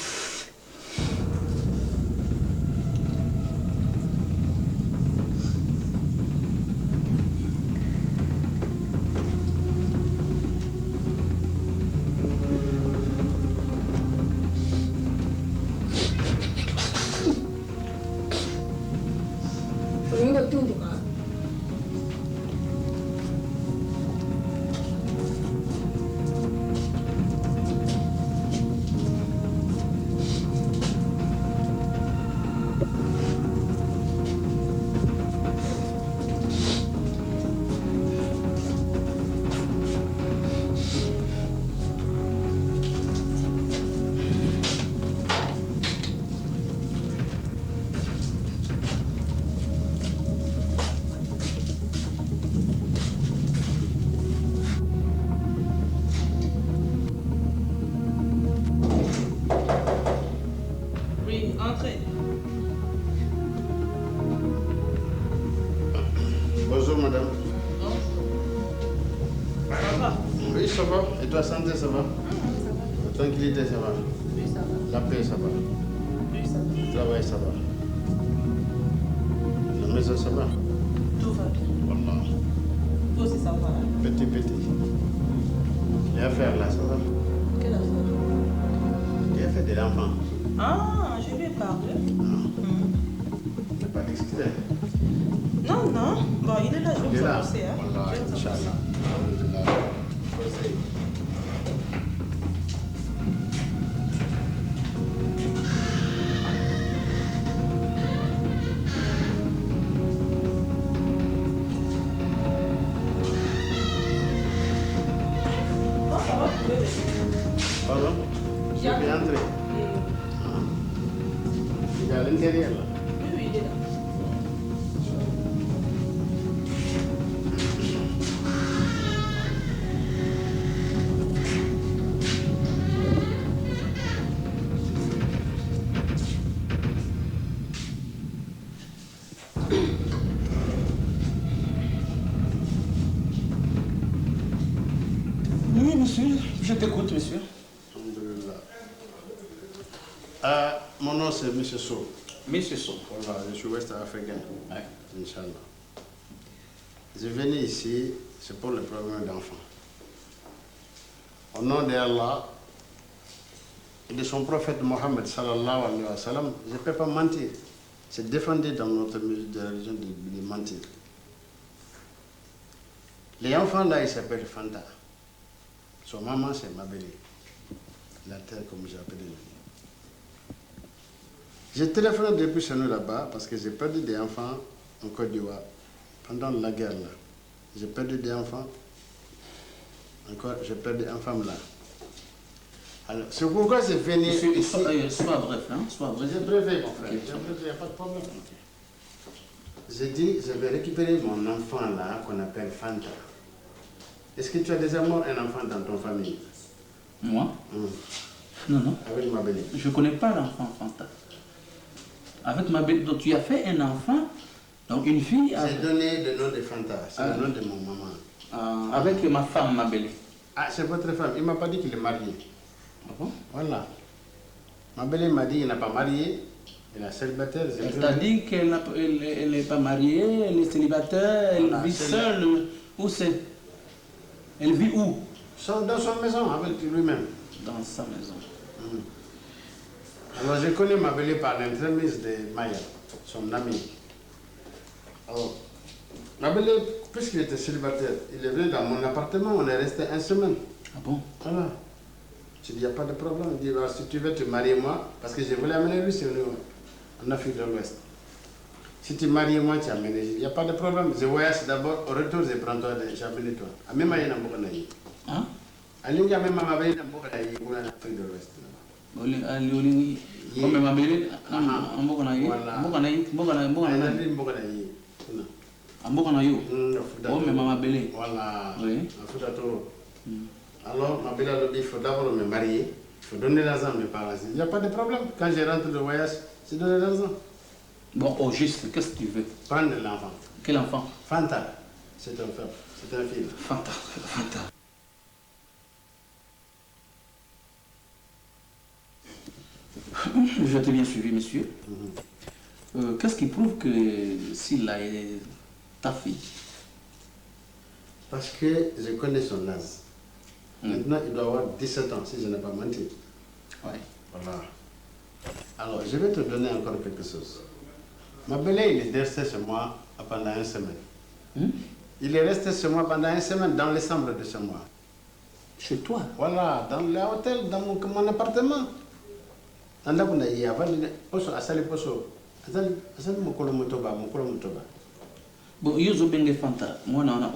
Bonjour madame. Ça va? Oui, ça va. Et toi, santé, ça va? La tranquillité, ça va? Oui, ça va. La paix, ça va? Oui, ça va. Le travail, ça va? La maison, ça va? Tout va bien. Voilà. Toi aussi, ça va? Petit. Les affaires là, ça va? Quelle affaire? Les affaires de l'enfant. Ah, je lui ai parlé. Il n'est pas discret. Non. Bon, il est là, je vais me forcer. Hein. Voilà, Inch'Allah. Alhamdulillah. Pardon? Je peux entrer. Il est à l'intérieur là. Oui, il est là. Oui, monsieur, je t'écoute, monsieur. Mon nom c'est M. Sow. Monsieur Sow. Voilà, je suis ouest-africain. Ouais. Inch'Allah. Je venais ici, c'est pour le problème d'enfants. Au nom d'Allah et de son prophète Mohammed sallallahu alayhi wa sallam, je ne peux pas mentir. C'est défendu dans notre musique de la religion de mentir. Les enfants là, ils s'appellent Fanta. Son maman, c'est Mabélé. La terre, comme j'ai appelé. J'ai téléphoné depuis chez nous là-bas parce que j'ai perdu des enfants en Côte d'Ivoire. Pendant la guerre là. J'ai perdu des enfants. Encore, j'ai perdu une femme là. Alors, c'est pourquoi c'est venu ici. Sois bref, hein? Sois bref. J'ai brevet, mon frère. J'ai brevet, il n'y a pas de problème. J'ai dit, je vais récupérer mon enfant là, qu'on appelle Fanta. Est-ce que tu as déjà mort un enfant dans ton famille? Moi? Non, non. Avec Mabélé. Je ne connais pas l'enfant Fanta. Avec Mabélé, donc tu as fait un enfant, donc une fille. J'ai donné le nom de Fanta, c'est le nom de mon maman. Avec ma femme Mabélé. Ah, c'est votre femme. Il ne m'a pas dit qu'il est marié. Ah bon? Voilà. Mabélé m'a dit qu'il n'a pas marié. Elle est célibataire. Elle t'a dit qu'elle n'est pas mariée, elle est célibataire, elle vit seule. Où c'est? Elle vit où? Dans son maison, avec lui-même. Dans sa maison. Alors, je connais Mabélé par l'entremise de Maya, son ami. Alors, Mabélé, puisqu'il était célibataire, il est venu dans mon appartement, on est resté une semaine. Ah bon? Voilà. Je dis, il n'y a pas de problème. Il dit, si tu veux te marier moi, parce que je voulais amener lui, c'est en Afrique de l'Ouest. Si tu maries moi, tu amènes. Il n'y a pas de problème. Je voyage d'abord, au retour, je prends toi, j'amène toi. A même il y a un hein? A l'India, même ma belle, il y a en Afrique de l'Ouest. Comme ma belle, voilà. Alors, ma belle a dit, il faut d'abord me marier, il faut donner l'argent à mes parents. Il n'y a pas de problème. Quand je rentre de voyage, c'est donner l'argent. Bon, au juste, qu'est-ce que tu veux? Prendre l'enfant. Quel enfant? Fanta. C'est un frère. C'est un fils. Fanta. Fanta. Je t'ai bien suivi, monsieur. Qu'est-ce qui prouve que Silla est ta fille? Parce que je connais son âge. Maintenant, il doit avoir 17 ans, si je n'ai pas menti. Oui. Voilà. Alors, je vais te donner encore quelque chose. Ma belle, il est resté chez moi pendant une semaine. Il est resté chez moi pendant une semaine dans les chambres de chez moi. Chez toi? Voilà, dans l'hôtel, dans mon appartement. Andakuna y avali poso asali poso asali mokolo motoba. Bon, yo benge Fanta. Moi na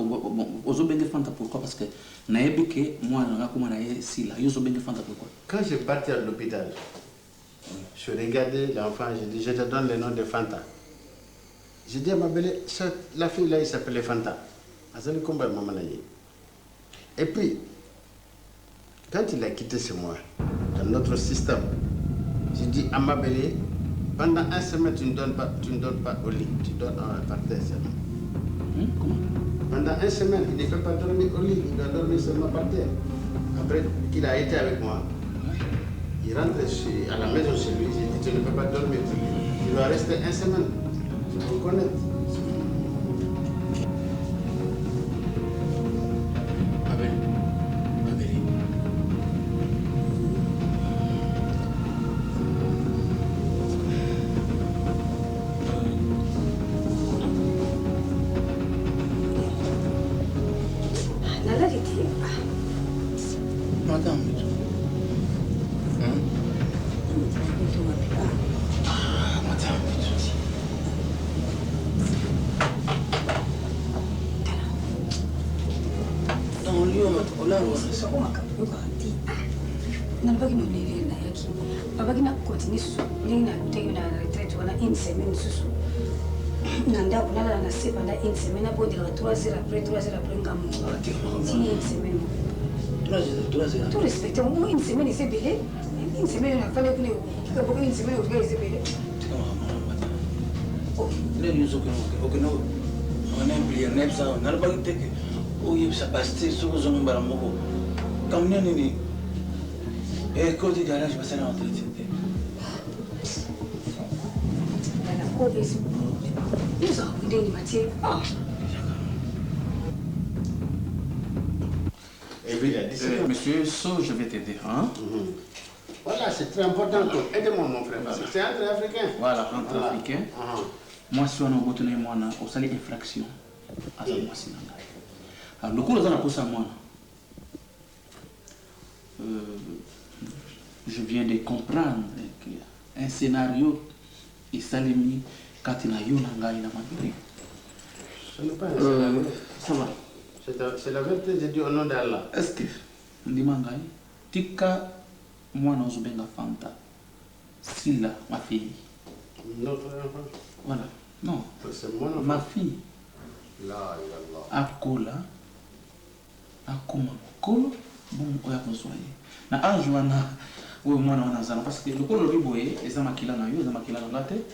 ozo benge Fanta pourquoi? Parce que naebi que moi na kuma na Silla. Yo benge Fanta pourquoi? Quand je partais à l'hôpital, je regardais l'enfant, je dis je te donne le nom de Fanta. Je dis à ma belle, la fille là, il s'appelait Fanta. Asali komba maman na ye. Et puis quand il a quitté chez moi, dans notre système, j'ai dit à ma belle, pendant une semaine, tu ne donnes pas au lit, tu donnes par terre seulement. Comment? Pendant une semaine, il ne peut pas dormir au lit, il doit dormir seulement par terre. Après qu'il a été avec moi, il rentre à la maison chez lui, j'ai dit, tu ne peux pas dormir au lit. Il doit rester une semaine. Je vous connais. Une semaine après, 3 heures après, une semaine. Tout respecte, une semaine, c'est belé. Une semaine, on a fallu que une semaine, on a été belé. Monsieur So, je vais t'aider. Hein? Voilà, c'est très important. Aidez-moi, mon frère. C'est entre africains. Voilà, entre africains. Moi, si on a retenu, moi, on a infraction. Le cours est pour ça, moi. Je viens de comprendre qu'un scénario est salimi quand il y a un Ce n'est pas un scénario. Ça va. C'est la vérité, j'ai dit au nom d'Allah. Est-ce que Ndimangai, Tika, moi, non, je benga Fanta. Silla, ma fille. Notre enfant. Voilà. Non. C'est mon enfant. Ma fille. Là, Akola. Akoma. Kolo. Bon, oya konsoye. Na âge wana. Oui, moi, on a ça. Parce que le colo riboé, et ça makila na yo, ça makila na gâté.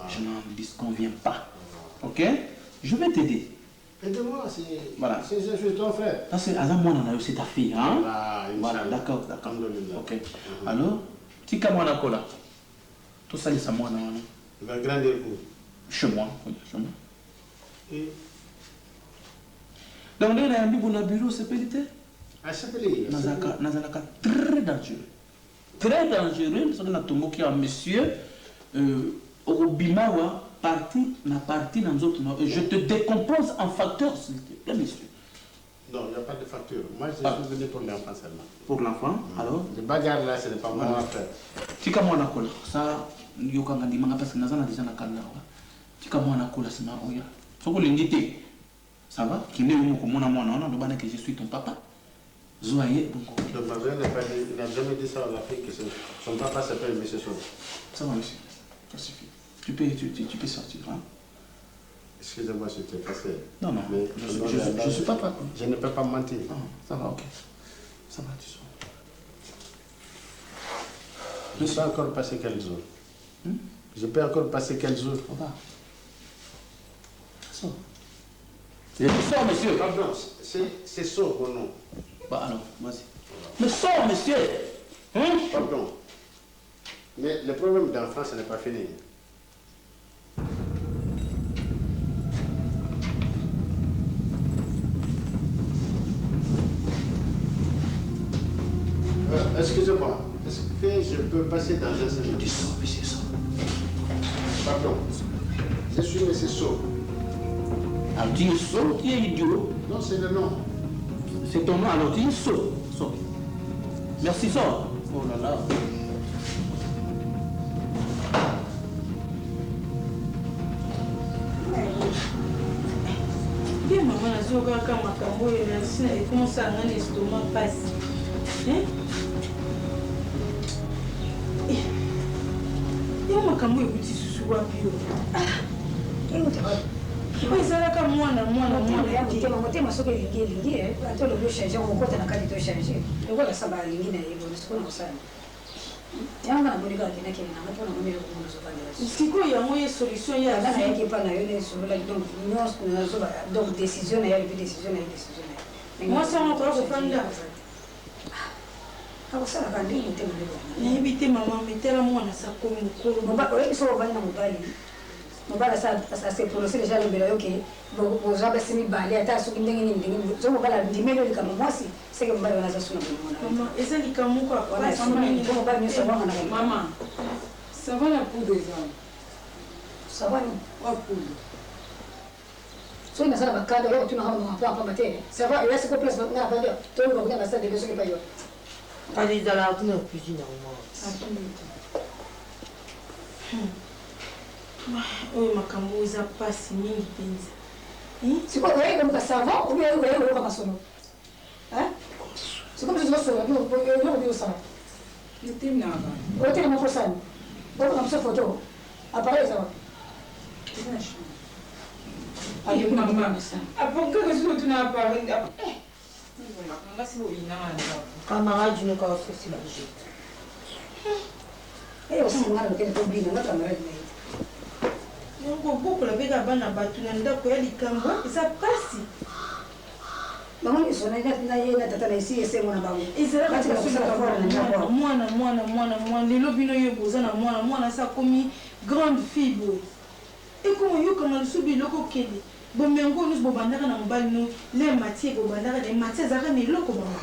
Je n'en disconviens pas. Ok? Je vais t'aider. Aide-moi, c'est. Voilà. C'est ton frère. Ça, c'est Azam c'est ta fille, hein? Voilà, d'accord, d'accord. Ok. Alors, Tika Mwana Kola. Tout ça, c'est moi, non? Il va grandir où? Chez moi. Chez moi. Et. Donc, il y a un bureau, c'est pédité? Ah, c'est pédité. Nazalaka très dangereux. Très dangereux. C'est un monsieur au Bimawa. Parti dans d'autres. Je te décompose en facteurs, s'il te plaît, monsieur. Non, il n'y a pas de facture. Moi, je suis venu pour l'enfant seulement. Pour l'enfant? Alors? Le bagarre là, ce n'est pas mon affaire. Tika mwana kola. Ça, yokanga ndimanga parce que nazana déjà na kanda. Tika mwana kola sima oya. Soko lingite. Ça va? Kinde yumo komona mwana wana ndobana que je suis ton papa. Zoaye bongo. Donc ma mère n'a jamais dit ça à l'Afrique que son papa s'appelle Monsieur Sow. Ça va, monsieur. Ça suffit. Tu peux sortir, hein? Excusez-moi, je t'ai passé. Non, non, mais je suis pas papa. Je ne peux pas mentir. Non, ça va, ok. Ça va, tu sors. Je peux encore passer quel jour? Je peux encore passer quel jour? On va. Sors. Sors, monsieur. Pardon, c'est Sow ou non? Bah alors, vas-y. Mais sors, monsieur. Hein? Pardon. Mais le problème d'enfant, ce n'est pas fini. Excusez-moi, est-ce que je peux passer dans un salon? Tu sors, monsieur, sors. Pardon, je suis monsieur Sow. Alors tu es Sow, tu es idiot. Non, c'est le nom. C'est ton nom, alors tu es Sow. Sors. Merci, sors. Oh là là. Bien, maman, je suis encore comme un cambo et je suis commencé à avoir un estomac passe. Yo makambo ekuti susu wapi yo? ezalaka mwana motema soki elingi ate olobi ochange okota na kati tochange lokola saba alingi na ye bona sikoyo nakosala yango nga namoni kaka kendakende nanga mpona moni eloko nazobandela sikoyo yango ye solution ye anga nayaki epa na yo nesolola donc nyonso nazoba donc décision na ye alobi décision na ye décision na ye mwasi yango koya kofanda akosalaka ndenge motema nayebi te mama metela mwana sakomi mokolo oyebi soki ovandi na mobali mobali ase prononce deja alobela yo ke boza basi mibale ata soki ndenge nini ndenge nini so mobali andimeli yo likambo mwasi seke mobali wana aza suna mama eza likambo moko mobali nyonso awangana Maman, ça va la poudre eza savani wa poudre soki nazala bakada oyo kotunaka te sava eya siko place nga bandi toyoka kuta basala debe soki epai yo kadi ezalaka kuna cuisine yango oyo makambo eza pasi mingi mpenza sikoyo oyeki komuka savon obi oyeki koyoka masolo sikoyo biso tozosola eloko biosala natemnaka otele moko sani okoka biso foto appareil ezawa apokaka soki otuna apare ngasi boyinanga camarade ne kaka sosi bajete osingana lokende tobina nga camarade na ye yango bokola beka bana bato na ndako ya likambo eza pasi bango nyonso na ye na tata na esi esengo na bango mwana lelo bino yo boza na mwana asa komi grande fille boye ekoma yokama lisu biloko kende bomengo nyonso bobandaka na mobali no le matie bobandaka na matie ezalaka na eloko bango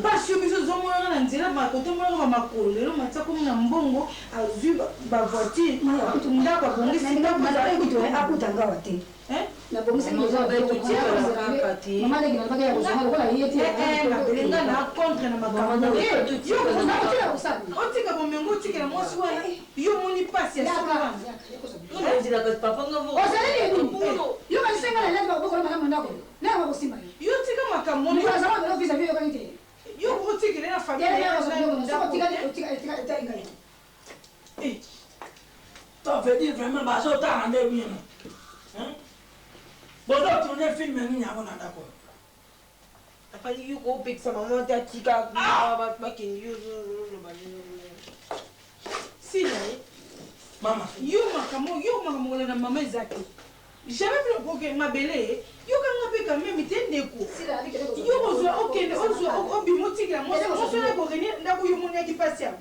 pasi yo biso ozomonaka na nzela bakotomonaka bamakolo lelo matie akomi na mbongo azwi bavoiture ndako abongisi akutanga wa te Na bongo c'est nous avons tout maman les gars pas ça on va y être mabelenga na contre na makambo yo on a tira ça otika bomengo tikela mwasi wana yo moni pasi ya sura on dit la papa ngavo ozali yo ba senga na lelo boko na mama ndako na ba kusima yo tika makambo ni za sababu ndio visa vile kwa nini yo otikela na familia ya ça tika ingai eh toi veut dire vraiment bazo ta ande bien hein bodo tourner film ni nyako na ndako afali yo ko pekisa mama ta tika ba ken yo sina mama yo makambo na mama ezaki jamais vu boke mabele yo kanga pe quand même tendeko yo ozwa okende ozwa obimotikela moso na kokeni ndako yo moni akipasi ya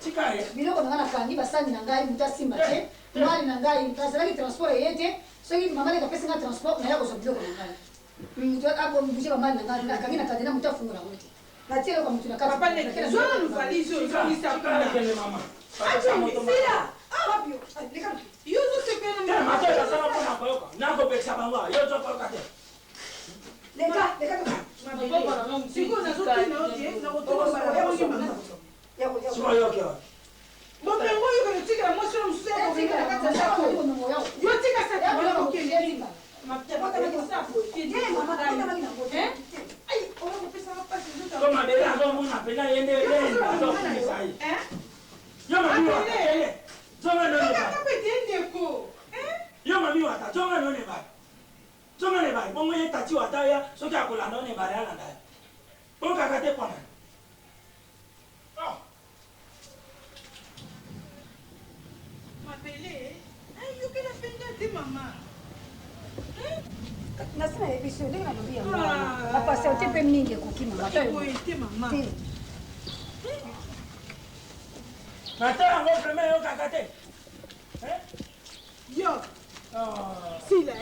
tika biloko nanga kangi basani na ngai mutasimba te mali na ngai kazalaki transport yete soki mama le kapesi nga transport na yako zo biloko na ngai mutu abo mbuje ba mali na ngai na kangi na kadena mutafungula wote na tielo kwa mtu na kapa papa ne zona nuvalizo zongisa kuna mama sila papio yo zo sepena te mato ya sana pona koyoka nako peksa bango yo zo koyoka te leka siko na zo tina ote na kotoka bara ya siko yo kyo bopengo yo kana tika moso na musu ya kovinga na kata sako yo tika sa wala kokende Koma bela zo muna pena yende yende zo kumisai. Yo mami wa tele. Zonga no ne ba. Yo mami wa ta zonga no ne ba. Zonga ne ba. Bongo ye tati wa ta ya so ka kula no ne ba ya landa. O ka ka te kona. Oh. Mabele, yo kena penda de mama. nasina yebiso ndenge na lobi yango bapasiente mpe mingi ekoki mama Mata yango vraiment yo kaka te. Yo. Sila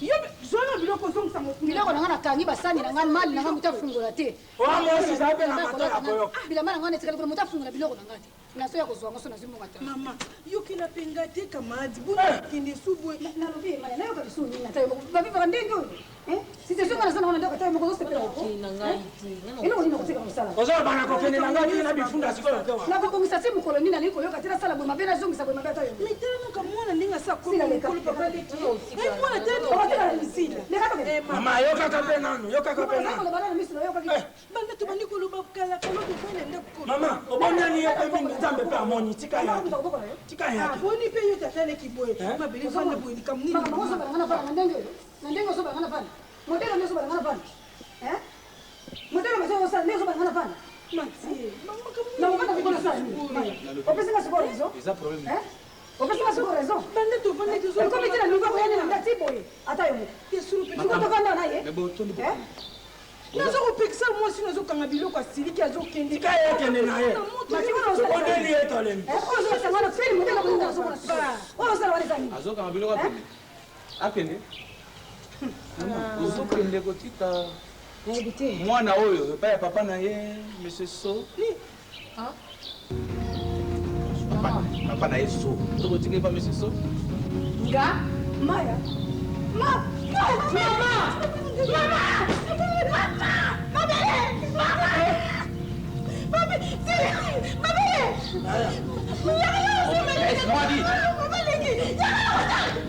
yo zona biloko zongisa biloko nanga nakangi basani nanga mali nanga mutu afungola te mwasi eza mpe na mata ya koyoka bilamba nanga netikali kuna mutu afungola biloko nanga te naso ya kozwa ngoso nazimonga ta mama yokela mpenga te kamadi buna kende subwe nalobi maya nayoka bisu nini nata babibaka ndenge oyo situation nga nazana wana ndako ta moko zosepela eloko nini nakotika mosala ozobana kokende na ngai na bifunda sikoyo te wa nakobongisa te mokolo nini nali koyoka te nasala boye mabe nazongisa boye mabe ata yo metalanoka mwana ndenge asa komokolo papa leki mwana te mama yokaka mpe nano yokaka mpe nano banda tobandi koloba kala kaloko kwene ndako mama obonani ye mpe mingi nzambe mpe amoni tika yaki tika yaki boni mpe yo tata leki boye mabele fanda boye likambo nini na ndenge ozobalanga na pana modele nde ozobalanga na pana modele mazosala nde ozobalanga na pana opesinga sikoyo raison opesinga sikoyo raison banda tofanda ekomitila nivo koyani na ndati boye ata yo mokotokanda na ye nazokopekisa mwasi nazokanga biloko asiliki azokende tika ye ekende na ye odeli ye tolemi azokanga biloko akende ozokende kotika mwana oyo epai ya papa na ye monsieur so papa na ye so ozokotika epa monsieur so nga maya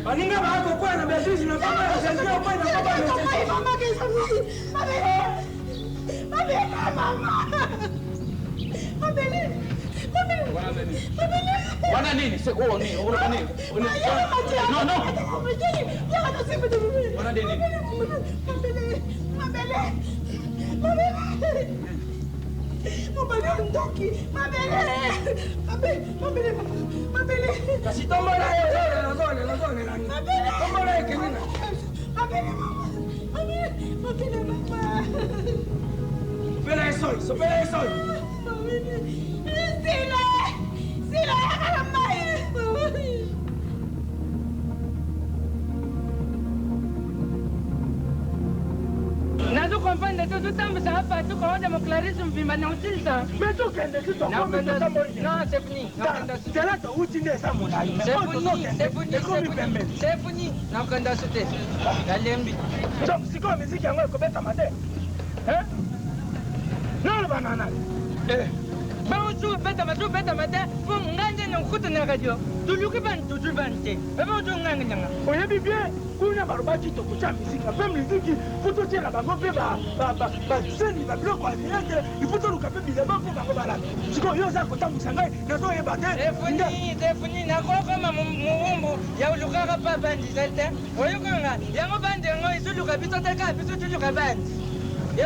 baninga bakokwela na beatrice na papa ya jésus okwena wana nini wana kasi tombola ye tombola ekenina sopela esoi sopela esoi comprendre tout le temps, ça va pas tout comment mon Clarisse me fait maintenant aussi ça. Mais tout qu'elle décide ton Non, c'est fini. C'est là que vous tenez ça, mon ami. C'est fini. Non, quand on sauté. La lembi. Donc, c'est comme musique qui a un peu de matin. Hein? Non, le banana. Bonjour, bête matin, pour m'engager dans le de la radio. Tu lui ban, tu lui ban. Et bonjour, n'anga. On est bien, on a barba qui te coûte la musique. La même musique, il faut tout dire la banque, il faut tout le café, il est bon pour la balade. Je crois que vous avez coûté Moussangai, n'a pas ébattu. C'est fini, n'a pas comme mon wombo. Il y a le gars pas bandi, c'est ça. Voyons qu'on a. Il y a un bandi, il se le capite, il se le capite. Yo,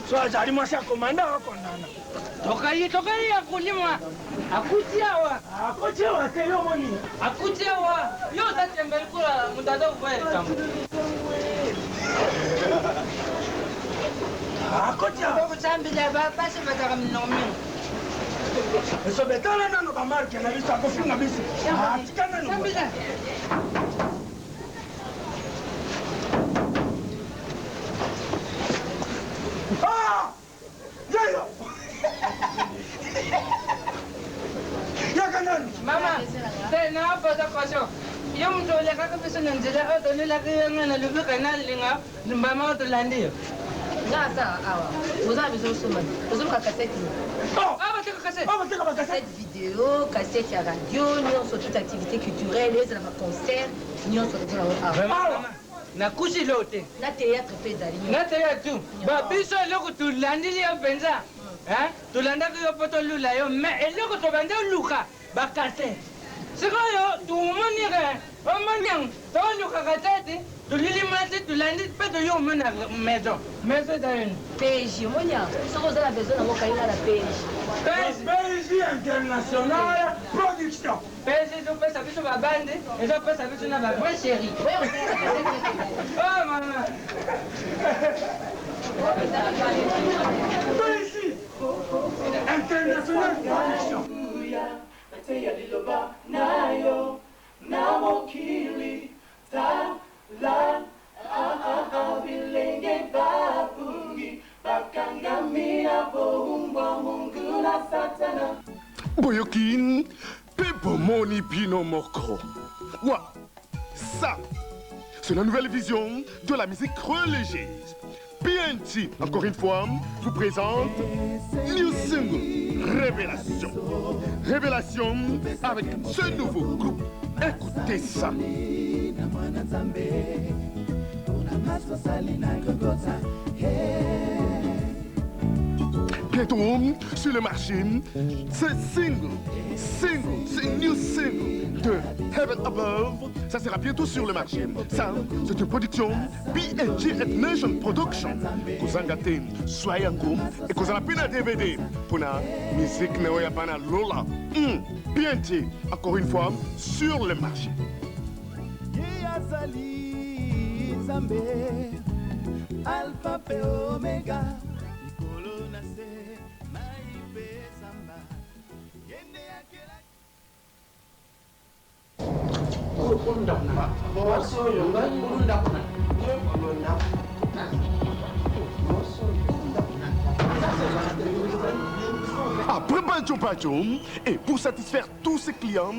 So azali mwasi akomanda akondana. Tokai ya kulimwa. Akutiawa te yo moni. Akutiawa. Yo tatembele kula mutado kweli tamu. Akutiawa. Kuchambile ba pasi bataka mnomi. Eso betala nano ba marke na biso akofunga biso. Tikana no. Chambile. Ah! Yayo! Yakanani! Mama, c'est n'a pas de question. Yo mto le kaka pesa nzela auto le la kaya na lubu kana linga mbama auto landi. Nga sa awa. Vous avez besoin de ce moment. Vous avez cassette. Oh, ah, tu cassette. Ah, tu cassette vidéo, cassette à radio, ni on sur toute activité culturelle, les concert, ni on sur tout là. Na kushi lote. Na théâtre pedali. Na théâtre. Ba biso loko tulandi li penza. Hein? Tulanda ko poto lula yo, mais eloko to bande luka ba cassette. Sikoyo tumonire. Omanyang, to luka cassette. Tulili mati tulandi peto yo mena maison. Maison d'aune. PJ monya. Ça vous avez besoin de kaina la PJ. PJ international production. PJ to pesa biso ba bande, et to pesa biso na ba vraie chérie. Oh maman. PJ international production. Nayo namokili ta la bilenge babungi bakangamia boumba mungu na satana Boyokin, Pepo Moni Pino Moko. Ouah, ça, c'est la nouvelle vision de la musique religieuse. PNT, encore une fois, vous présente New Single, Révélation. Révélation avec ce nouveau groupe. Écoutez ça. Bientôt sur le marché, c'est new single de Heaven Above. Ça sera bientôt sur le marché. Ça, c'est une production BNG Nation Production. Kozangate, Soyango, et Kozana Pina DVD. Pour la musique Neoyabana Lola. BNG, encore une fois, sur le marché. Alpha et Omega. Après Banjo, et pour satisfaire tous ses clients,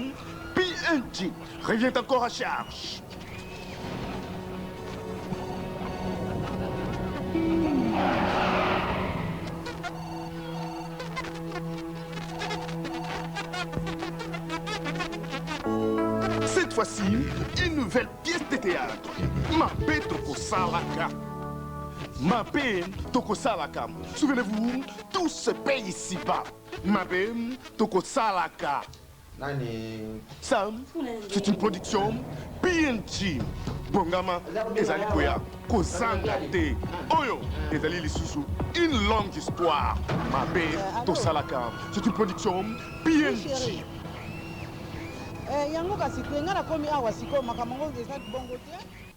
PNG revient encore à charge. Cette fois-ci, une nouvelle pièce de théâtre. Mapé Toko Salaka. Mapé Toko Salaka. Souvenez-vous, tout se paye ici-bas. Mapé Toko Salaka. Nani? Ça, c'est une production PNG. bongama ezali koya kozanga te oyo ezali lisusu une longue histoire mabe tosalaka c'est une production PNG. yango kasi te nga nakomi awa sikoyo makambo ngo eza bongo te